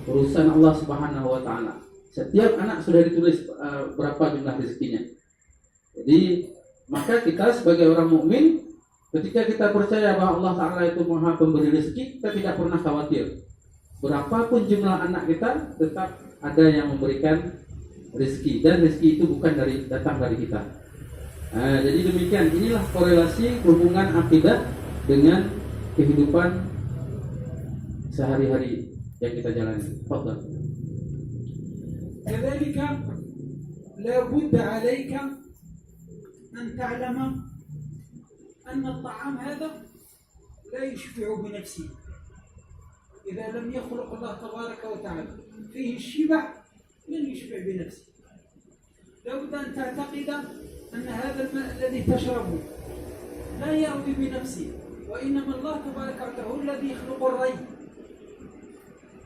S1: urusan Allah Subhanahu wa Ta'ala. Setiap anak sudah ditulis berapa jumlah rezekinya. Jadi maka kita sebagai orang mukmin, ketika kita percaya bahwa Allah Ta'ala itu maha pemberi rezeki, kita tidak pernah khawatir. Berapapun jumlah anak kita, tetap ada yang memberikan rezeki, dan rezeki itu bukan datang dari kita. Jadi demikian, inilah korelasi hubungan akidah dengan kehidupan sehari-hari yang kita jalani. Fadhal.
S2: كذلك لا بد عليك أن تعلم أن الطعام هذا لا يشبع بنفسه إذا لم يخلق الله تبارك وتعالى. فيه الشبع لن يشبع بنفسه. لابد أن تعتقد أن هذا الماء الذي تشربه لا يروي بنفسه، وإنما الله تبارك وتعالى هو الذي يخلق الري.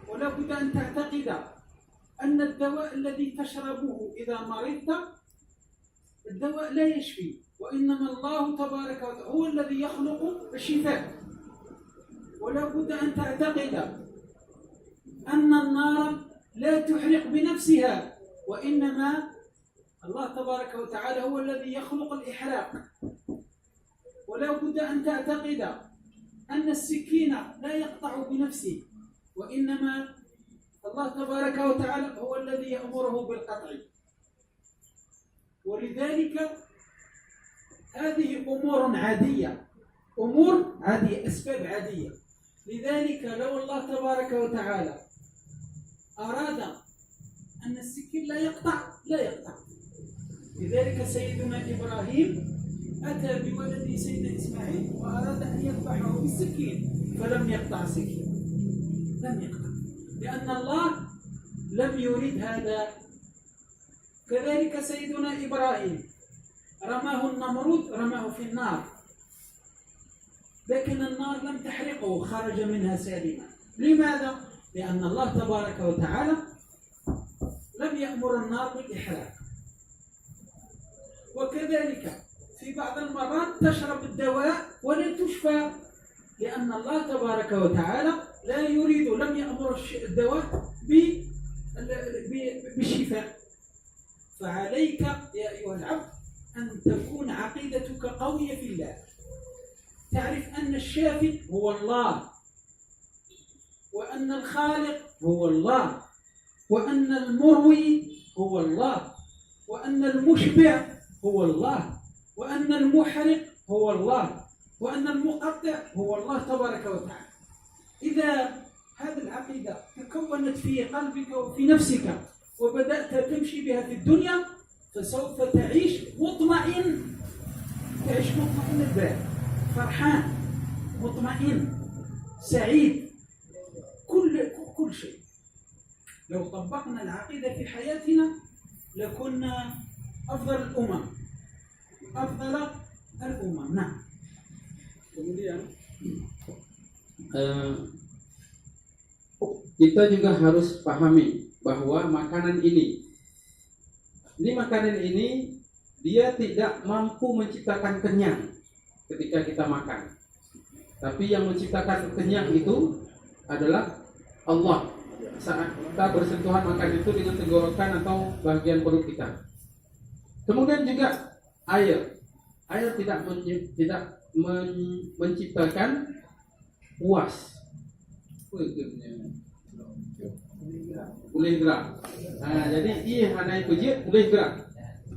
S2: ولا بد أن تعتقد أن الدواء الذي تشربه إذا مرضت الدواء لا يشفي، وإنما الله تبارك وتعالى هو الذي يخلق الشفاء. ولا بد أن تعتقد أن النار لا تحرق بنفسها، وإنما الله تبارك وتعالى هو الذي يخلق الإحراق. ولا بد أن تعتقد أن السكين لا يقطع بنفسه، وإنما الله تبارك وتعالى هو الذي يأمره بالقطع. ولذلك هذه أمور عادية، أمور عادية، أسباب عادية. لذلك لو الله تبارك وتعالى أراد أن السكين لا يقطع لا يقطع. لذلك سيدنا إبراهيم أتى بولده سيدنا إسماعيل وأراد أن يذبحه بالسكين فلم يقطع سكين، لم يقطع، لأن الله لم يريد هذا. كذلك سيدنا إبراهيم رماه النمرود، رماه في النار، لكن النار لم تحرقه، خرج منها سالما. لماذا؟ لأن الله تبارك وتعالى لم يأمر النار بالإحراق. وكذلك في بعض المرات تشرب الدواء ولا تشفى، لأن الله تبارك وتعالى لا يريد، لم يأمر الدواء بالشفاء. فعليك يا أيها العبد أن تكون عقيدتك قوية في الله، تعرف أن الشافي هو الله، وأن الخالق هو الله، وأن المروي هو الله، وأن المشبع هو الله، وأن المحرق هو الله، وأن المقطع هو الله تبارك وتعالى. إذا هذه العقيدة تكونت في قلبك وفي نفسك وبدأت تمشي بها في الدنيا فسوف تعيش مطمئن، تعيش مطمئن البال، فرحان، مطمئن، سعيد، كل شيء. لو طبقنا العقيدة في حياتنا لكنا أفضل الأمم، أفضل الأمم. نعم.
S1: Kemudian kita juga harus pahami bahwa makanan ini dia tidak mampu menciptakan kenyang ketika kita makan. Tapi yang menciptakan kenyang itu adalah Allah. Saat kita bersentuhan makan itu dengan tenggorokan atau bagian perut kita. Kemudian juga air tidak menciptakan puas, boleh gerak. Jadi ia hanya pujian boleh gerak.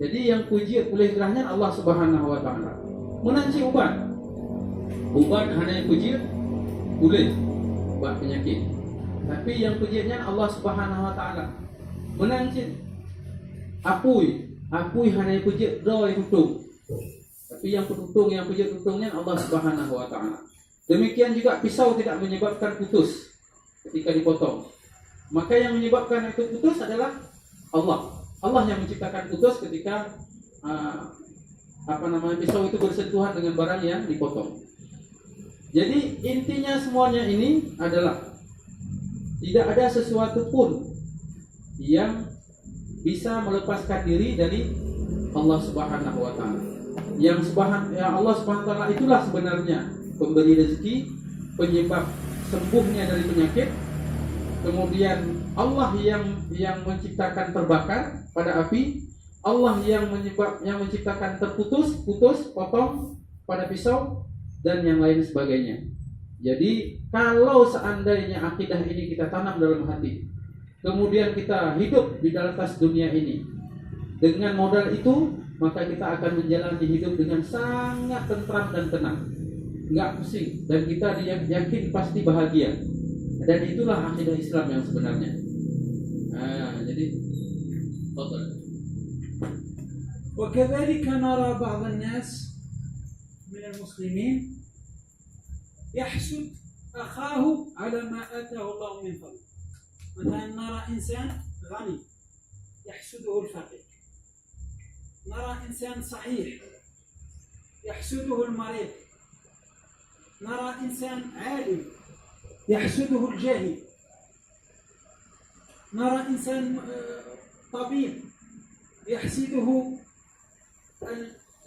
S1: Jadi yang pujian boleh geraknya Allah Subhanahu Wa Taala. Menanci ubat hanya pujian boleh buat penyakit. Tapi yang pujiannya Allah Subhanahu Wa Taala. Menanci apui hanya pujian doi tutung. Tapi yang pujian-tutungnya Allah Subhanahu Wa Taala. Demikian juga pisau tidak menyebabkan putus ketika dipotong. Maka yang menyebabkan itu putus adalah Allah. Allah yang menciptakan putus ketika pisau itu bersentuhan dengan barang yang dipotong. Jadi intinya semuanya ini adalah tidak ada sesuatu pun yang bisa melepaskan diri dari Allah Subhanahu Wa Taala. Allah Subhanahu Wa Taala itulah sebenarnya pemberi rezeki, penyebab sembuhnya dari penyakit. Kemudian Allah yang menciptakan terbakar pada api, Allah yang menciptakan terputus, potong pada pisau dan yang lain sebagainya. Jadi kalau seandainya akidah ini kita tanam dalam hati, kemudian kita hidup di atas dunia ini dengan modal itu, maka kita akan menjalani hidup dengan sangat tentram dan tenang, enggak pusing, dan kita yakin pasti bahagia. Dan itulah akidah Islam yang sebenarnya. Jadi betul.
S2: وكذلك نرى بعض الناس من المسلمين يحسد أخاه على ما آتاه الله من فضل. مثلا نرى إنسان غني يحسده الفقير، نرى إنسان صحيح يحسده المريض، نرى إنسان عالم يحسده الجاهل، نرى إنسان طبيب يحسده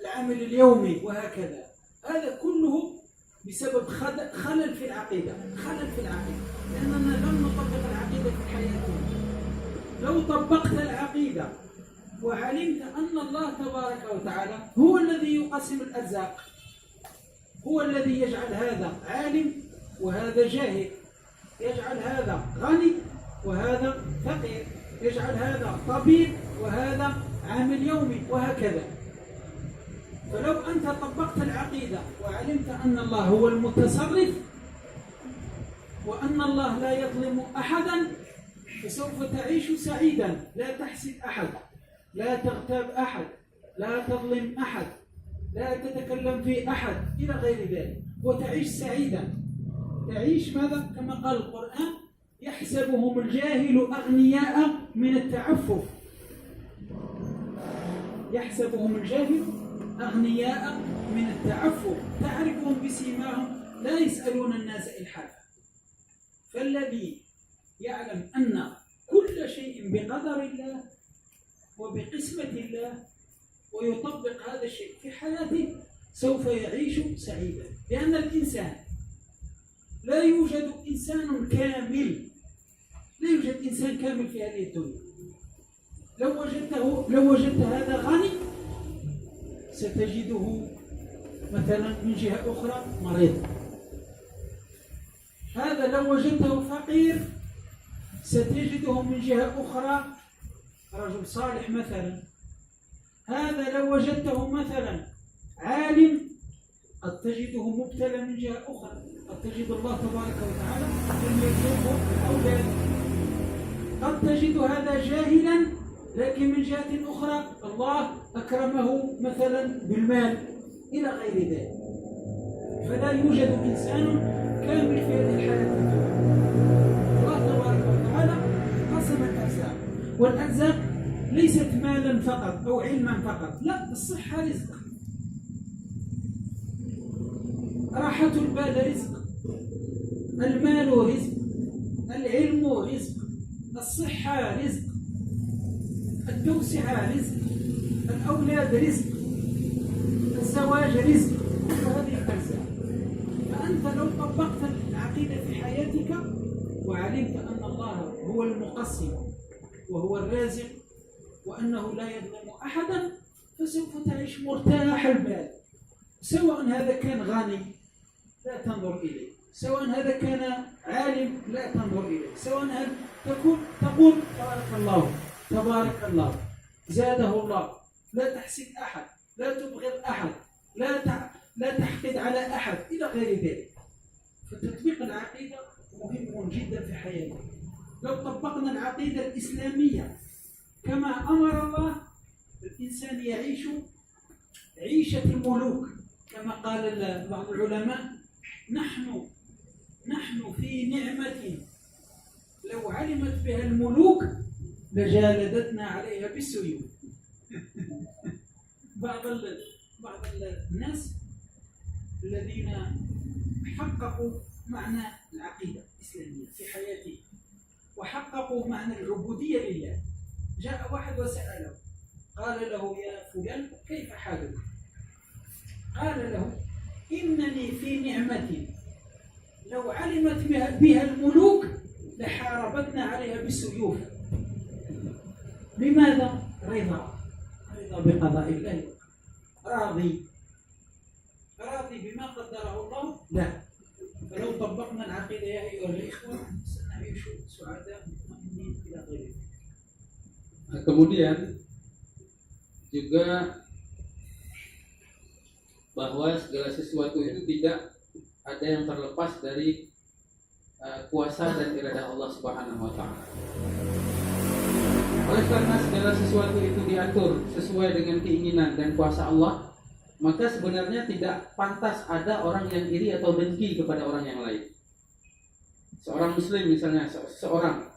S2: العمل اليومي، وهكذا. هذا كله بسبب خلل في العقيدة، لأننا لم نطبق العقيدة في حياتنا. لو طبقت العقيدة وعلمت أن الله تبارك وتعالى هو الذي يقسم الأرزاق، هو الذي يجعل هذا عالم وهذا جاهل، يجعل هذا غني وهذا فقير، يجعل هذا طبيب وهذا عامل يومي، وهكذا. فلو أنت طبقت العقيدة وعلمت أن الله هو المتصرف وأن الله لا يظلم أحدا، فسوف تعيش سعيدا، لا تحسد أحد، لا تغتاب أحد، لا تظلم أحد، لا تتكلم في أحد إلى غير ذلك، وتعيش سعيدا. تعيش ماذا؟ كما قال القرآن: يحسبهم الجاهل أغنياء من التعفف. يحسبهم الجاهل أغنياء من التعفف، تعرفهم بسيماهم لا يسألون الناس إلحافا. فالذي يعلم أن كل شيء بقدر الله وبقسمة الله ويطبق هذا الشيء في حياته سوف يعيش سعيدا. لأن الإنسان لا يوجد إنسان كامل، لا يوجد إنسان كامل في هذه الدنيا. لو وجدت هذا غني ستجده مثلا من جهة أخرى مريض. هذا لو وجدته فقير ستجده من جهة أخرى رجل صالح مثلا. هذا لو وجدته مثلا عالم قد تجده مبتلى من جهة أخرى، قد تجد الله تبارك وتعالى لم يرزقه الأولاد. قد تجد هذا جاهلا لكن من جهة أخرى الله أكرمه مثلا بالمال إلى غير ذلك. فلا يوجد إنسان كامل في هذه الحياة الدنيا. الله تبارك وتعالى قسم الأرزاق، والأرزاق ليست مالا فقط أو علما فقط، لا، الصحة رزق، راحة البال رزق، المال رزق، العلم رزق، الصحة رزق، التوسعة رزق، الأولاد رزق، الزواج رزق، هذه الأرزاق. فأنت لو طبقت العقيدة في حياتك وعلمت أن الله هو المقسم وهو الرازق وأنه لا يظلم أحدا، فسوف تعيش مرتاح البال. سواء هذا كان غني لا تنظر إليه، سواء هذا كان عالم لا تنظر إليه، سواء هذا تقول تبارك الله زاده الله، لا تحسد أحد، لا تبغض أحد، لا تحقد على أحد إلى غير ذلك. فتطبيق العقيدة مهم جدا في حياتنا. لو طبقنا العقيدة الإسلامية كما أمر الله، الإنسان يعيش عيشة الملوك. كما قال بعض العلماء: نحن في نعمة لو علمت بها الملوك لجالدتنا عليها بالسيوف. بعض الناس الذين حققوا معنى العقيدة الإسلامية في حياتهم وحققوا معنى العبودية لله، جاء واحد وسأله، قال له: يا فلان كيف حالك؟ قال له: إنني في نعمة لو علمت بها الملوك لحاربتنا عليها بالسيوف. لماذا؟ رضا بقضاء الله، راضي بما قدره الله. لا، فلو طبقنا العقيدة يا أيها الإخوة سنعيش سعداء مطمئنين إلى غير ذلك.
S1: Kemudian juga bahwa segala sesuatu itu tidak ada yang terlepas dari kuasa dan iradah Allah Subhanahu wa taala. Oleh karena segala sesuatu itu diatur sesuai dengan keinginan dan kuasa Allah, maka sebenarnya tidak pantas ada orang yang iri atau dengki kepada orang yang lain. Seorang muslim misalnya, seorang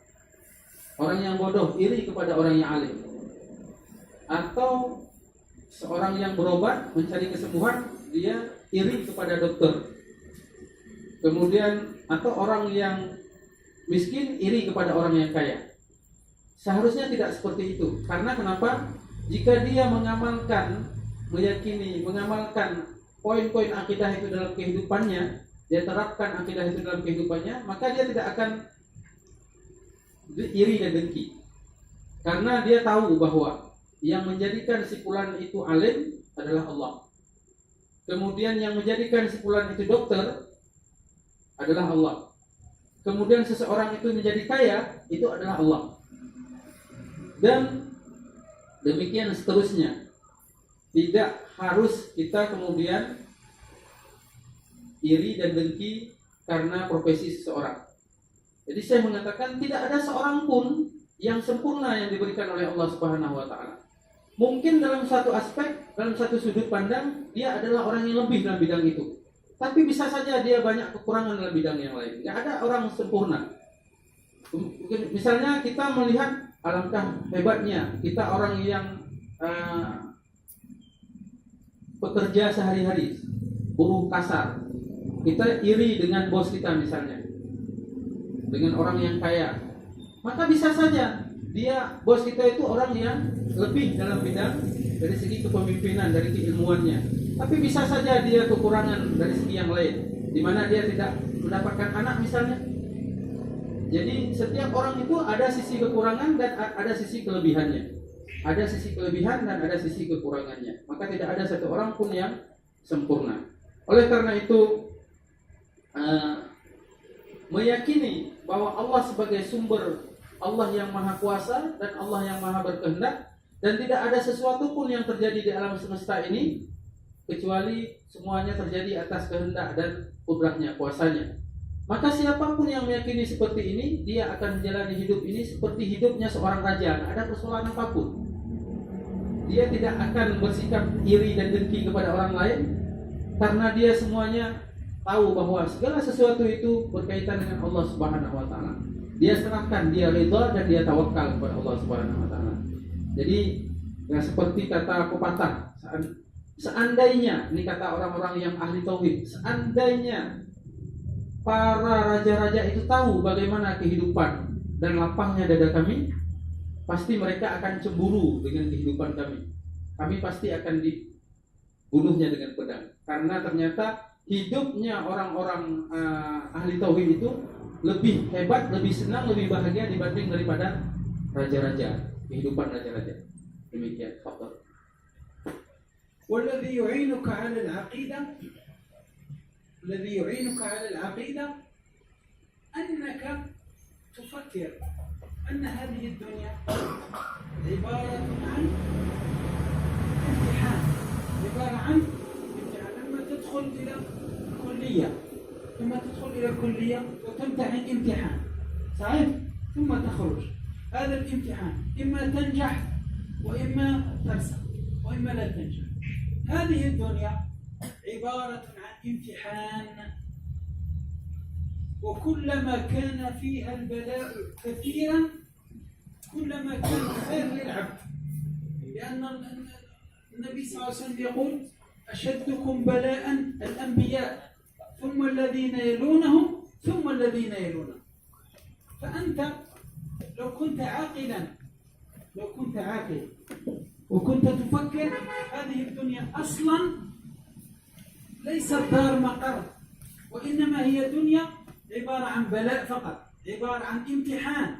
S1: orang yang bodoh iri kepada orang yang alim, Atau seorang yang berobat mencari kesembuhan, dia iri kepada dokter. Kemudian atau orang yang miskin iri kepada orang yang kaya. Seharusnya tidak seperti itu. Karena kenapa? Jika dia meyakini, mengamalkan poin-poin akidah itu dalam kehidupannya, dia terapkan akidah itu dalam kehidupannya, maka dia tidak akan iri dan dengki. Karena dia tahu bahwa yang menjadikan si fulan itu alim adalah Allah. Kemudian yang menjadikan si fulan itu dokter adalah Allah. Kemudian seseorang itu menjadi kaya, itu adalah Allah. Dan demikian seterusnya. Tidak harus kita kemudian iri dan dengki karena profesi seseorang. Jadi saya mengatakan tidak ada seorang pun yang sempurna yang diberikan oleh Allah Subhanahu wa taala. Mungkin dalam satu aspek, dalam satu sudut pandang dia adalah orang yang lebih dalam bidang itu. Tapi bisa saja dia banyak kekurangan dalam bidang yang lain. Tidak ada orang sempurna. Misalnya kita melihat alangkah hebatnya kita orang yang pekerja sehari-hari, buruh kasar. Kita iri dengan bos kita misalnya, dengan orang yang kaya. Maka bisa saja dia, bos kita itu orang yang lebih dalam bidang dari segi kepemimpinan, dari keilmuannya. Tapi bisa saja dia kekurangan dari segi yang lain, di mana dia tidak mendapatkan anak misalnya. Jadi setiap orang itu ada sisi kekurangan dan ada sisi kelebihannya. Ada sisi kelebihan dan ada sisi kekurangannya. Maka tidak ada satu orang pun yang sempurna. Oleh karena itu meyakini bahwa Allah sebagai sumber, Allah yang maha kuasa dan Allah yang maha berkehendak, dan tidak ada sesuatu pun yang terjadi di alam semesta ini kecuali semuanya terjadi atas kehendak dan kudratnya, kuasanya. Maka siapapun yang meyakini seperti ini, dia akan menjalani hidup ini seperti hidupnya seorang raja, tidak ada persoalan apapun. Dia tidak akan bersikap iri dan dengki kepada orang lain, karena dia semuanya tahu bahwa segala sesuatu itu berkaitan dengan Allah Subhanahu wa taala. Dia serahkan, dia ridha dan dia tawakal kepada Allah Subhanahu wa taala. Jadi ya seperti kata pepatah, seandainya, ini kata orang-orang yang ahli tauhid, seandainya para raja-raja itu tahu bagaimana kehidupan dan lapangnya dada kami, pasti mereka akan cemburu dengan kehidupan kami. Kami pasti akan dibunuhnya dengan pedang. Karena ternyata hidupnya orang-orang ahli tauhid itu lebih hebat, lebih senang, lebih bahagia dibanding daripada raja-raja, kehidupan raja-raja. Demikian faktor.
S2: والذي يعينك على العقيدة الذي يعينك على العقيدة أنك تفكر أن هذه الدنيا عبارة عن امتحان، عبارة عن امتحان. لما تدخل إلى كلية، ثم تدخل إلى الكلية وتمتحن امتحان، صحيح؟ ثم تخرج. هذا الامتحان إما تنجح وإما ترسب وإما لا تنجح. هذه الدنيا عبارة عن امتحان، وكلما كان فيها البلاء كثيرا كلما كان خير للعبد، لأن النبي صلى الله عليه وسلم يقول أشدكم بلاء الأنبياء ثم الذين يلونهم ثم الذين يلونهم. فأنت لو كنت عاقلا وكنت تفكر هذه الدنيا أصلا ليست دار مقر، وإنما هي دنيا عبارة عن بلاء فقط، عبارة عن امتحان.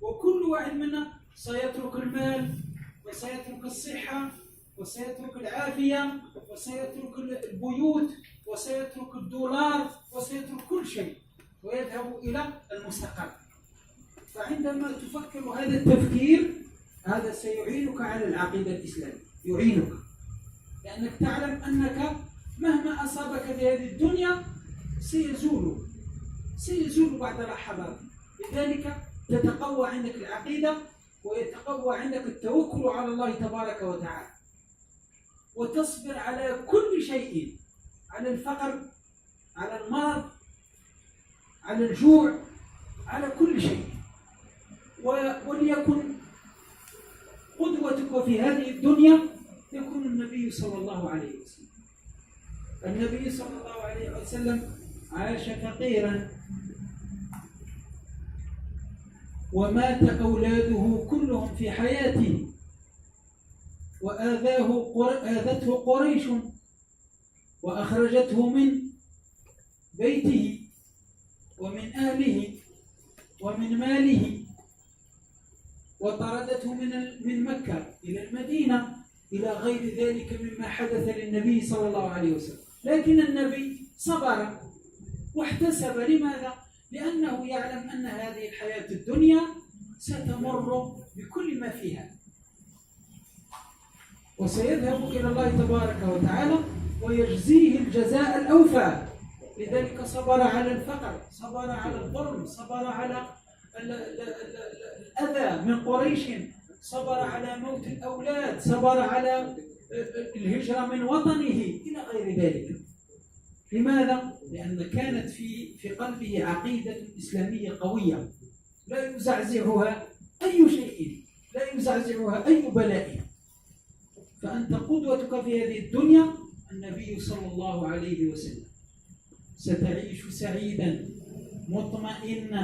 S2: وكل واحد منا سيترك المال وسيترك الصحة وسيترك العافية وسيترك البيوت وسيترك الدولار وسيترك كل شيء ويذهب إلى المستقر. فعندما تفكر هذا التفكير هذا سيعينك على العقيدة الإسلامية، يعينك، لأنك تعلم أنك مهما أصابك في هذه الدنيا سيزول بعد لحظات. لذلك تتقوى عندك العقيدة ويتقوى عندك التوكل على الله تبارك وتعالى، وتصبر على كل شيء، على الفقر، على المرض، على الجوع، على كل شيء. وليكن قدوتك في هذه الدنيا يكون النبي صلى الله عليه وسلم. النبي صلى الله عليه وسلم عاش فقيرا ومات أولاده كلهم في حياته آذته قريش وأخرجته من بيته ومن أهله ومن ماله وطردته من مكة إلى المدينة إلى غير ذلك مما حدث للنبي صلى الله عليه وسلم. لكن النبي صبر واحتسب. لماذا؟ لأنه يعلم أن هذه الحياة الدنيا ستمر بكل ما فيها وسيذهب إلى الله تبارك وتعالى ويجزيه الجزاء الأوفى. لذلك صبر على الفقر، صبر على الظلم، صبر على الأذى من قريش، صبر على موت الأولاد، صبر على الهجرة من وطنه إلى غير ذلك. لماذا؟ لأن كانت في قلبه عقيدة إسلامية قوية لا يزعزعها أي شيء، لا يزعزعها أي بلاء. فأنت قدوتك في هذه الدنيا النبي صلى الله عليه وسلم. ستعيش سعيدا مطمئنا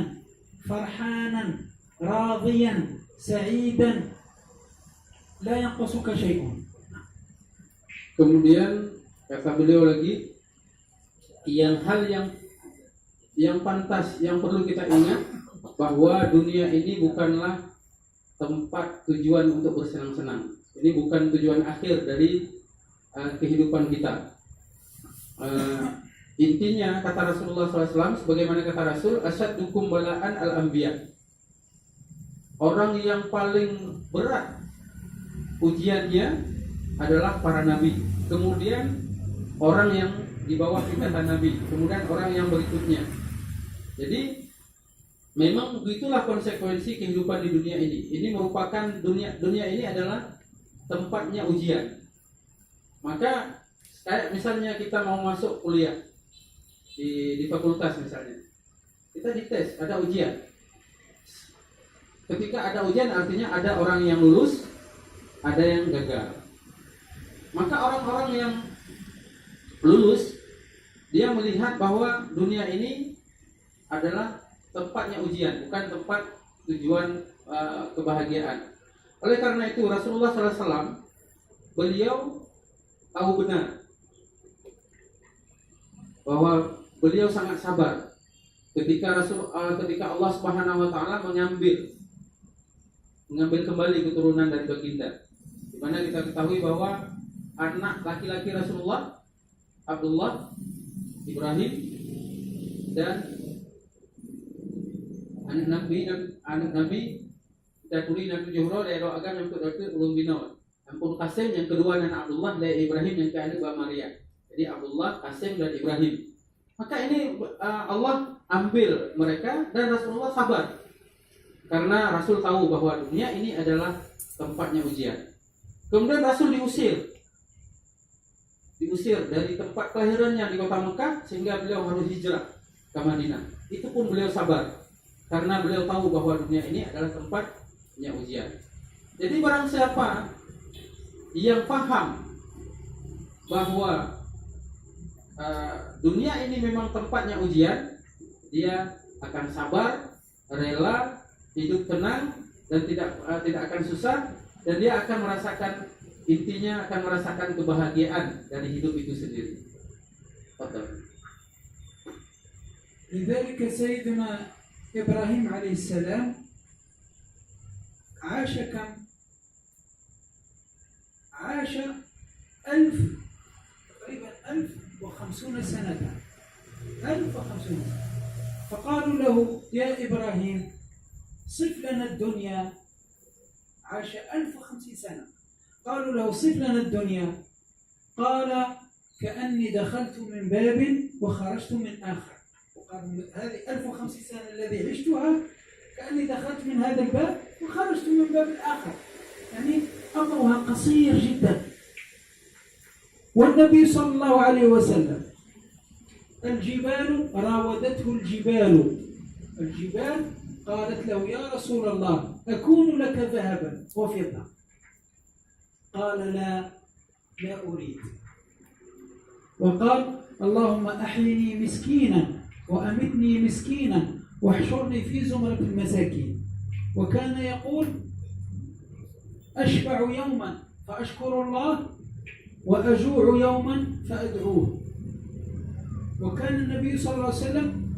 S2: فرحانا راضيا سعيدا لا ينقصك شيء.
S1: Kemudian kata beliau lagi, hal yang pantas, yang perlu kita ingat bahwa dunia ini bukanlah tempat tujuan untuk bersenang-senang. Ini bukan tujuan akhir dari kehidupan kita. Intinya kata Rasulullah SAW, sebagaimana kata Rasul, asyaddukum bala'an al-anbiya. Orang yang paling berat ujiannya adalah para nabi. Kemudian orang yang di bawah tingkatan nabi. Kemudian orang yang berikutnya. Jadi memang itulah konsekuensi kehidupan di dunia ini. Ini merupakan dunia ini adalah tempatnya ujian. Maka kayak misalnya kita mau masuk kuliah di fakultas misalnya, kita dites, ada ujian. Ketika ada ujian artinya ada orang yang lulus, ada yang gagal. Maka orang-orang yang lulus, dia melihat bahwa dunia ini adalah tempatnya ujian, bukan tempat tujuan kebahagiaan. Oleh karena itu Rasulullah SAW, beliau tahu benar bahwa beliau sangat sabar ketika Allah Subhanahu wa taala mengambil kembali keturunan dari baginda. Di mana kita ketahui bahwa anak laki-laki Rasulullah Abdullah, Ibrahim, dan anak Nabi kita tuli Nabi Johro dari agama yang kedua ulun binawan. Ampun Qasim yang kedua dan Abdullah dari Ibrahim yang kedua Maria. Jadi Abdullah, Qasim dan Ibrahim. Maka ini Allah ambil mereka dan Rasulullah sabar. Karena Rasul tahu bahwa dunia ini adalah tempatnya ujian. Kemudian Rasul diusir dari tempat kelahirannya di kota Mekah sehingga beliau harus hijrah ke Madinah. Itu pun beliau sabar karena beliau tahu bahwa dunia ini adalah tempatnya ujian. Jadi barang siapa yang paham bahwa dunia ini memang tempatnya ujian, dia akan sabar, rela, hidup tenang dan tidak akan susah, dan dia akan merasakan, intinya akan merasakan kebahagiaan dari hidup itu sendiri. Betul.
S2: لذلك سيدنا إبراهيم عليه السلام عاش كم؟ عاش تقريبا 1050 سنة. 1050 سنة. فقالوا له يا إبراهيم صف لنا الدنيا. عاش 1050 سنة. قالوا له صف لنا الدنيا. قال كأني دخلت من باب وخرجت من آخر. هذه 1050 سنة الذي عشتها كأني دخلت من هذا الباب وخرجت من باب الآخر. يعني أمرها قصير جدا. والنبي صلى الله عليه وسلم الجبال راودته الجبال قالت له يا رسول الله أكون لك ذهبا وفضة. قال لا أريد، وقال اللهم أحيني مسكينا وأمتني مسكينا واحشرني في زمرة المساكين. وكان يقول أشبع يوما فأشكر الله وأجوع يوما فأدعوه. وكان النبي صلى الله عليه وسلم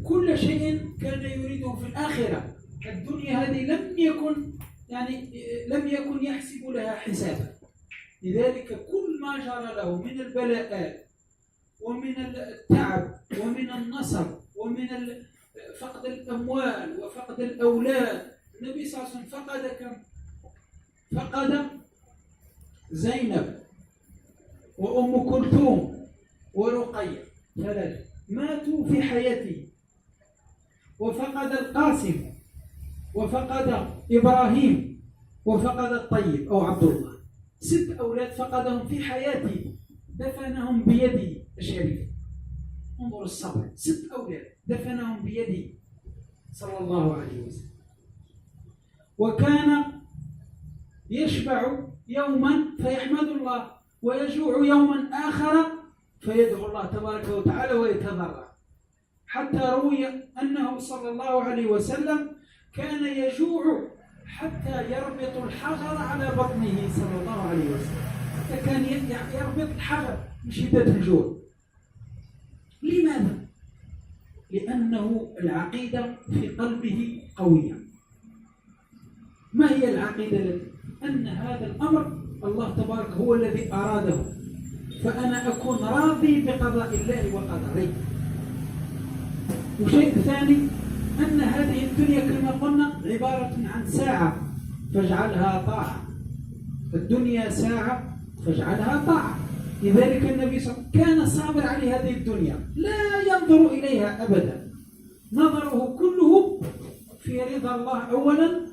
S2: كل شيء كان يريده في الآخرة. الدنيا هذه لم يكن يحسب لها حسابا، لذلك كل ما جرى له من البلاءات ومن التعب ومن النصب ومن فقد الأموال وفقد الأولاد. النبي صلى الله عليه وسلم فقد كم؟ فقد زينب وأم كلثوم ورقية، ثلاثة ماتوا في حياته، وفقد القاسم وفقد إبراهيم وفقد الطيب أو عبد الله. 6 أولاد فقدهم في حياته، دفنهم بيده الشريفة. انظر الصبر، 6 أولاد دفنهم بيده صلى الله عليه وسلم. وكان يشبع يوما فيحمد الله ويجوع يوما آخر فيدعو الله تبارك وتعالى ويتضرع، حتى روي أنه صلى الله عليه وسلم كان يجوع حتى يربط الحجر على بطنه صلى الله عليه وسلم، حتى كان يربط الحجر من شدة الجوع. لماذا؟ لأنه العقيدة في قلبه قوية. ما هي العقيدة؟ أن هذا الأمر الله تبارك هو الذي أراده، فأنا أكون راضي بقضاء الله وقدره. وشيء ثاني أن هذه الدنيا كما قلنا عبارة عن ساعة فاجعلها طاعة. الدنيا ساعة فاجعلها طاعة. لذلك النبي صلى الله عليه وسلم كان صابر على هذه الدنيا، لا ينظر إليها أبدا، نظره كله في رضا الله أولا،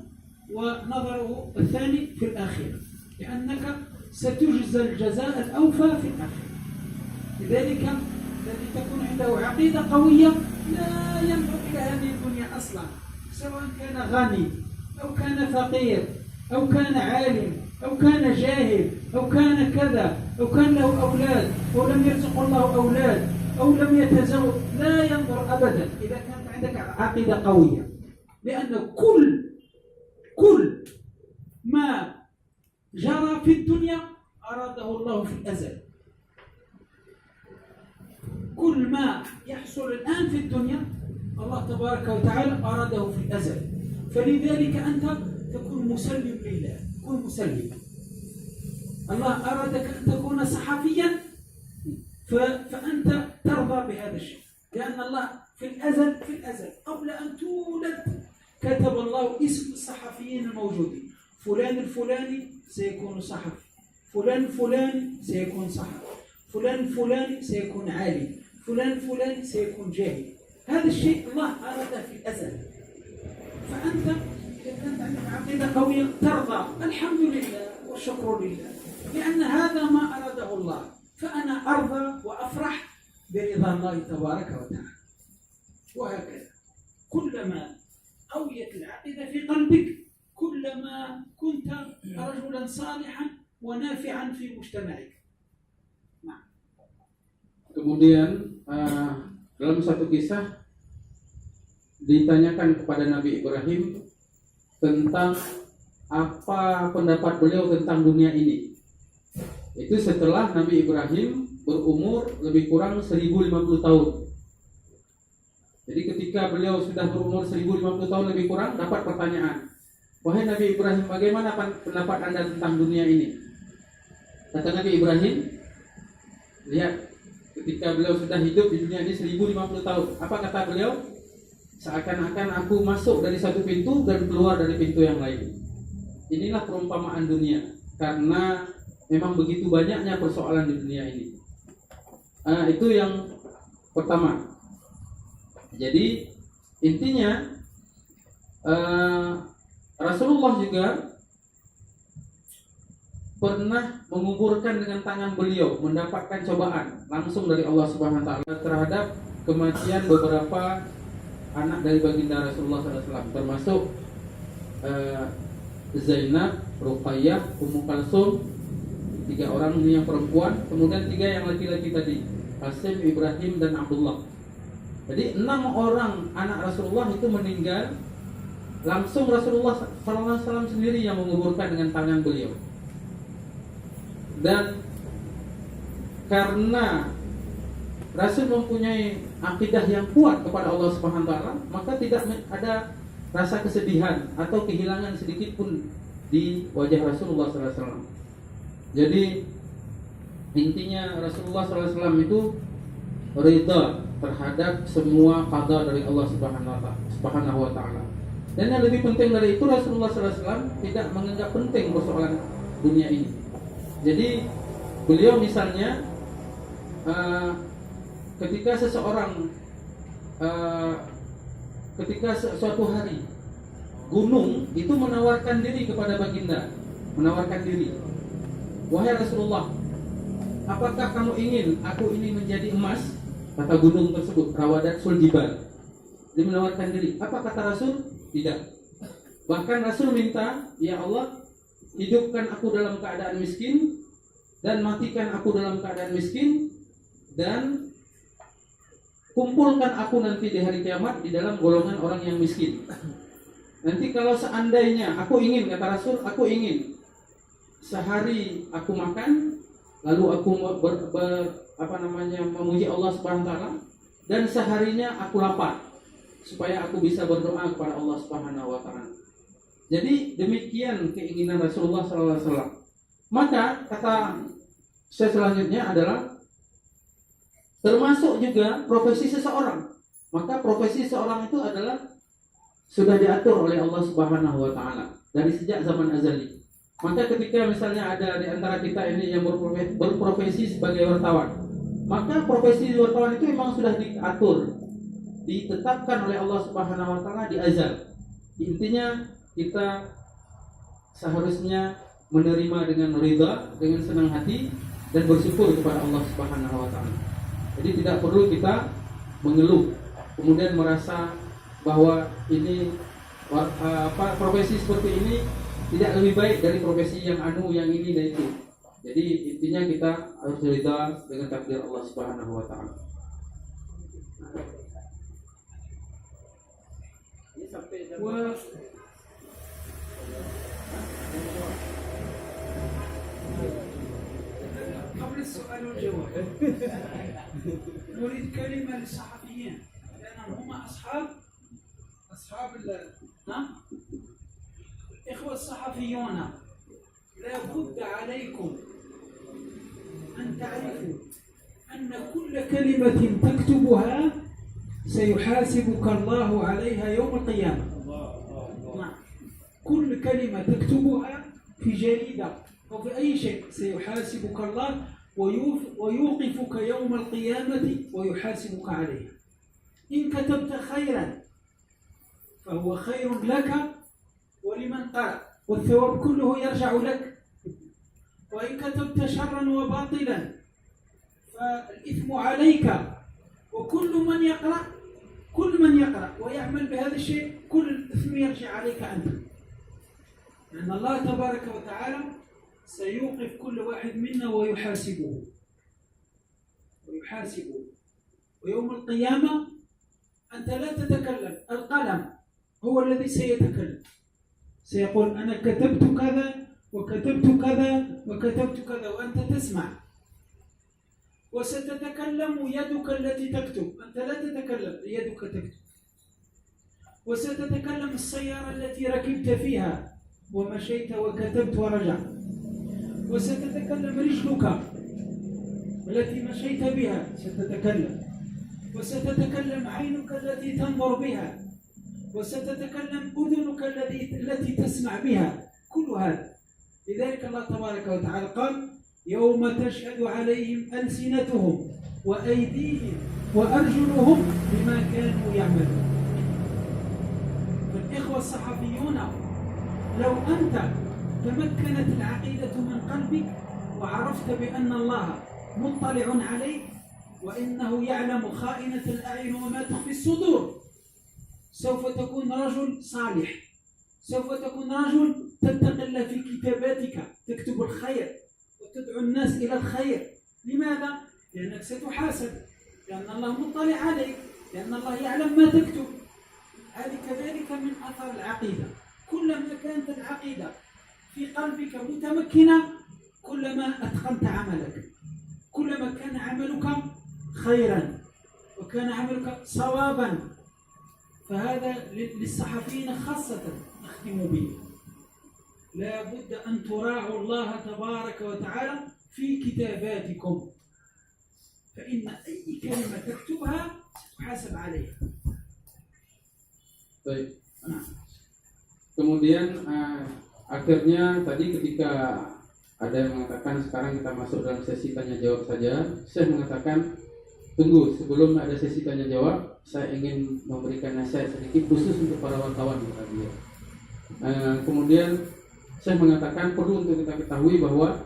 S2: ونظره الثاني في الآخرة، لأنك ستجزى الجزاء الأوفى في الآخرة. لذلك الذي تكون عنده عقيدة قوية لا ينظر إلى هذه الدنيا أصلا، سواء كان غني أو كان فقير أو كان عالم أو كان جاهل أو كان كذا أو كان له أولاد أو لم يرزق الله أولاد أو لم يتزوج، لا ينظر أبدا إذا كانت عندك عقيدة قوية. لأن كل ما جرى في الدنيا أراده الله في الأزل. كل ما يحصل الآن في الدنيا الله تبارك وتعالى أراده في الأزل. فلذلك أنت تكون مسلم لله، كن مسلم. الله أرادك أن تكون صحفيا فأنت ترضى بهذا الشيء، لأن الله في الأزل قبل أن تولد كتب الله اسم الصحفيين الموجودين، فلان الفلاني سيكون صحفي، فلان الفلاني سيكون صحفي، فلان الفلاني سيكون عالم، فلان الفلاني سيكون جاهل. هذا الشيء الله أراده في الأزل. فأنت إذا كانت عندك عقيدة قوية ترضى، الحمد لله والشكر لله، لأن هذا ما أراده الله، فأنا أرضى وأفرح برضا الله تبارك وتعالى. وهكذا كلما قويت العقيدة في قلبك كلما كنت رجلا صالحا ونافعا في مجتمعك.
S1: Kemudian dalam satu kisah ditanyakan kepada Nabi Ibrahim tentang apa pendapat beliau tentang dunia ini. Itu setelah Nabi Ibrahim berumur lebih kurang 1050 tahun. Jadi ketika beliau sudah berumur 1050 tahun lebih kurang, dapat pertanyaan, wahai Nabi Ibrahim, bagaimana pendapat Anda tentang dunia ini? Kata Nabi Ibrahim, lihat, ketika beliau sudah hidup di dunia ini 1050 tahun, apa kata beliau? Seakan-akan aku masuk dari satu pintu dan keluar dari pintu yang lain. Inilah perumpamaan dunia, karena memang begitu banyaknya persoalan di dunia ini. Itu yang pertama. Jadi intinya Rasulullah juga pernah menguburkan dengan tangan beliau, mendapatkan cobaan langsung dari Allah Subhanahu wa taala terhadap kematian beberapa anak dari baginda Rasulullah SAW, termasuk Zainab Ruqayyah, Ummu Kalsum, 3 orang ini yang perempuan, kemudian 3 yang laki-laki tadi, Qasim, Ibrahim, dan Abdullah. Jadi 6 orang anak Rasulullah itu meninggal, langsung Rasulullah SAW sendiri yang menguburkan dengan tangan beliau. Dan karena Rasul mempunyai akidah yang kuat kepada Allah Subhanahu wa taala, maka tidak ada rasa kesedihan atau kehilangan sedikit pun di wajah Rasulullah SAW. Jadi intinya Rasulullah SAW itu ridha terhadap semua qada dari Allah Subhanahu wa taala. Dan yang lebih penting dari itu, Rasulullah SAW tidak menganggap penting persoalan dunia ini. Jadi beliau misalnya ketika suatu hari gunung itu menawarkan diri kepada baginda, menawarkan diri, wahai Rasulullah, apakah kamu ingin aku ini menjadi emas? Kata gunung tersebut, rawadat suljibal. Dia menawarkan diri. Apa kata Rasul? Tidak. Bahkan Rasul minta, ya Allah, hidupkan aku dalam keadaan miskin dan matikan aku dalam keadaan miskin, dan kumpulkan aku nanti di hari kiamat di dalam golongan orang yang miskin. Nanti kalau seandainya aku ingin, kata Rasul, aku ingin sehari aku makan, lalu aku memuji Allah Subhanahu wa taala, dan seharinya aku lapar supaya aku bisa berdoa kepada Allah Subhanahu wa taala. Jadi demikian keinginan Rasulullah SAW. Maka kata saya selanjutnya adalah termasuk juga profesi seseorang. Maka profesi seseorang itu adalah sudah diatur oleh Allah Subhanahu wa taala dari sejak zaman azali. Maka ketika misalnya ada di antara kita ini yang berprofesi sebagai wartawan, maka profesi wartawan itu memang sudah diatur, ditetapkan oleh Allah Subhanahu wa taala di azal. Intinya kita seharusnya menerima dengan ridha, dengan senang hati, dan bersyukur kepada Allah Subhanahu wa taala. Jadi tidak perlu kita mengeluh, kemudian merasa bahwa ini profesi seperti ini tidak lebih baik dari profesi yang yang ini dan itu. Jadi intinya kita harus ridha dengan takdir Allah Subhanahu wa taala. Ini sampai
S2: قبل السؤال والجواب نريد كلمة للصحفيين لأنهم هم أصحاب الإخوة الصحفيون. لا بد عليكم أن تعرفوا أن كل كلمة تكتبها سيحاسبك الله عليها يوم القيامة. كل كلمة تكتبها في جريدة أو في أي شيء سيحاسبك الله ويوقفك يوم القيامة ويحاسبك عليها. إن كتبت خيرا فهو خير لك ولمن قرأ والثواب كله يرجع لك، وإن كتبت شرا وباطلا فالإثم عليك، وكل من يقرأ ويعمل بهذا الشيء كل الإثم يرجع عليك أنت، لأن الله تبارك وتعالى سيوقف كل واحد منا ويحاسبه ويوم القيامة أنت لا تتكلم، القلم هو الذي سيتكلم، سيقول أنا كتبت كذا وكتبت كذا وكتبت كذا وأنت تسمع، وستتكلم يدك التي تكتب، أنت لا تتكلم، يدك تكتب، وستتكلم السيارة التي ركبت فيها ومشيت وكتبت ورجعت، وستتكلم رجلك التي مشيت بها ستتكلم، وستتكلم عينك التي تنظر بها، وستتكلم أذنك التي تسمع بها، كل هذا. لذلك الله تبارك وتعالى قال يوم تشهد عليهم ألسنتهم وأيديهم وأرجلهم بما كانوا يعملون. فالإخوة الصحفيون لو أنت تمكنت العقيدة من قلبك وعرفت بأن الله مطلع عليك وإنه يعلم خائنة الأعين وما تخفي الصدور، سوف تكون رجل صالح، سوف تكون رجل تتقي الله في كتاباتك، تكتب الخير وتدعو الناس إلى الخير. لماذا؟ لأنك ستحاسب، لأن الله مطلع عليك، لأن الله يعلم ما تكتب. هذه كذلك من أثر العقيدة. كلما كانت العقيدة في قلبك متمكنة كلما أتقنت عملك، كلما كان عملك خيرا وكان عملك صوابا. فهذا للصحفيين خاصة نختم به، لا بد أن تراعوا الله تبارك وتعالى في كتاباتكم، فإن أي كلمة تكتبها تحاسب عليها.
S1: Baik. Kemudian akhirnya tadi ketika ada yang mengatakan sekarang kita masuk dalam sesi tanya jawab saja, saya mengatakan tunggu, sebelum ada sesi tanya jawab saya ingin memberikan nasihat sedikit khusus untuk para wartawan kata dia. Kemudian saya mengatakan perlu untuk kita ketahui bahwa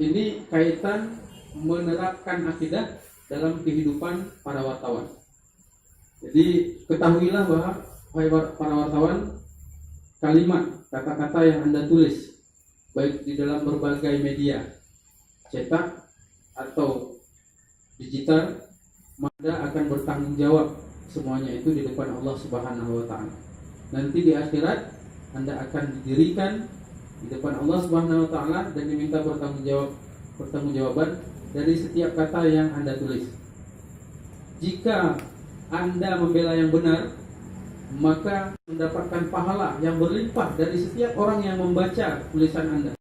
S1: ini kaitan menerapkan akidah dalam kehidupan para wartawan. Jadi ketahuilah bahwa para wartawan, kalimat, kata-kata yang Anda tulis baik di dalam berbagai media cetak atau digital, Anda akan bertanggung jawab semuanya itu di depan Allah Subhanahu wa taala. Nanti di akhirat Anda akan didirikan di depan Allah Subhanahu wa taala dan diminta pertanggungjawaban dari setiap kata yang Anda tulis. Jika Anda membela yang benar, maka mendapatkan pahala yang berlimpah dari setiap orang yang membaca tulisan Anda.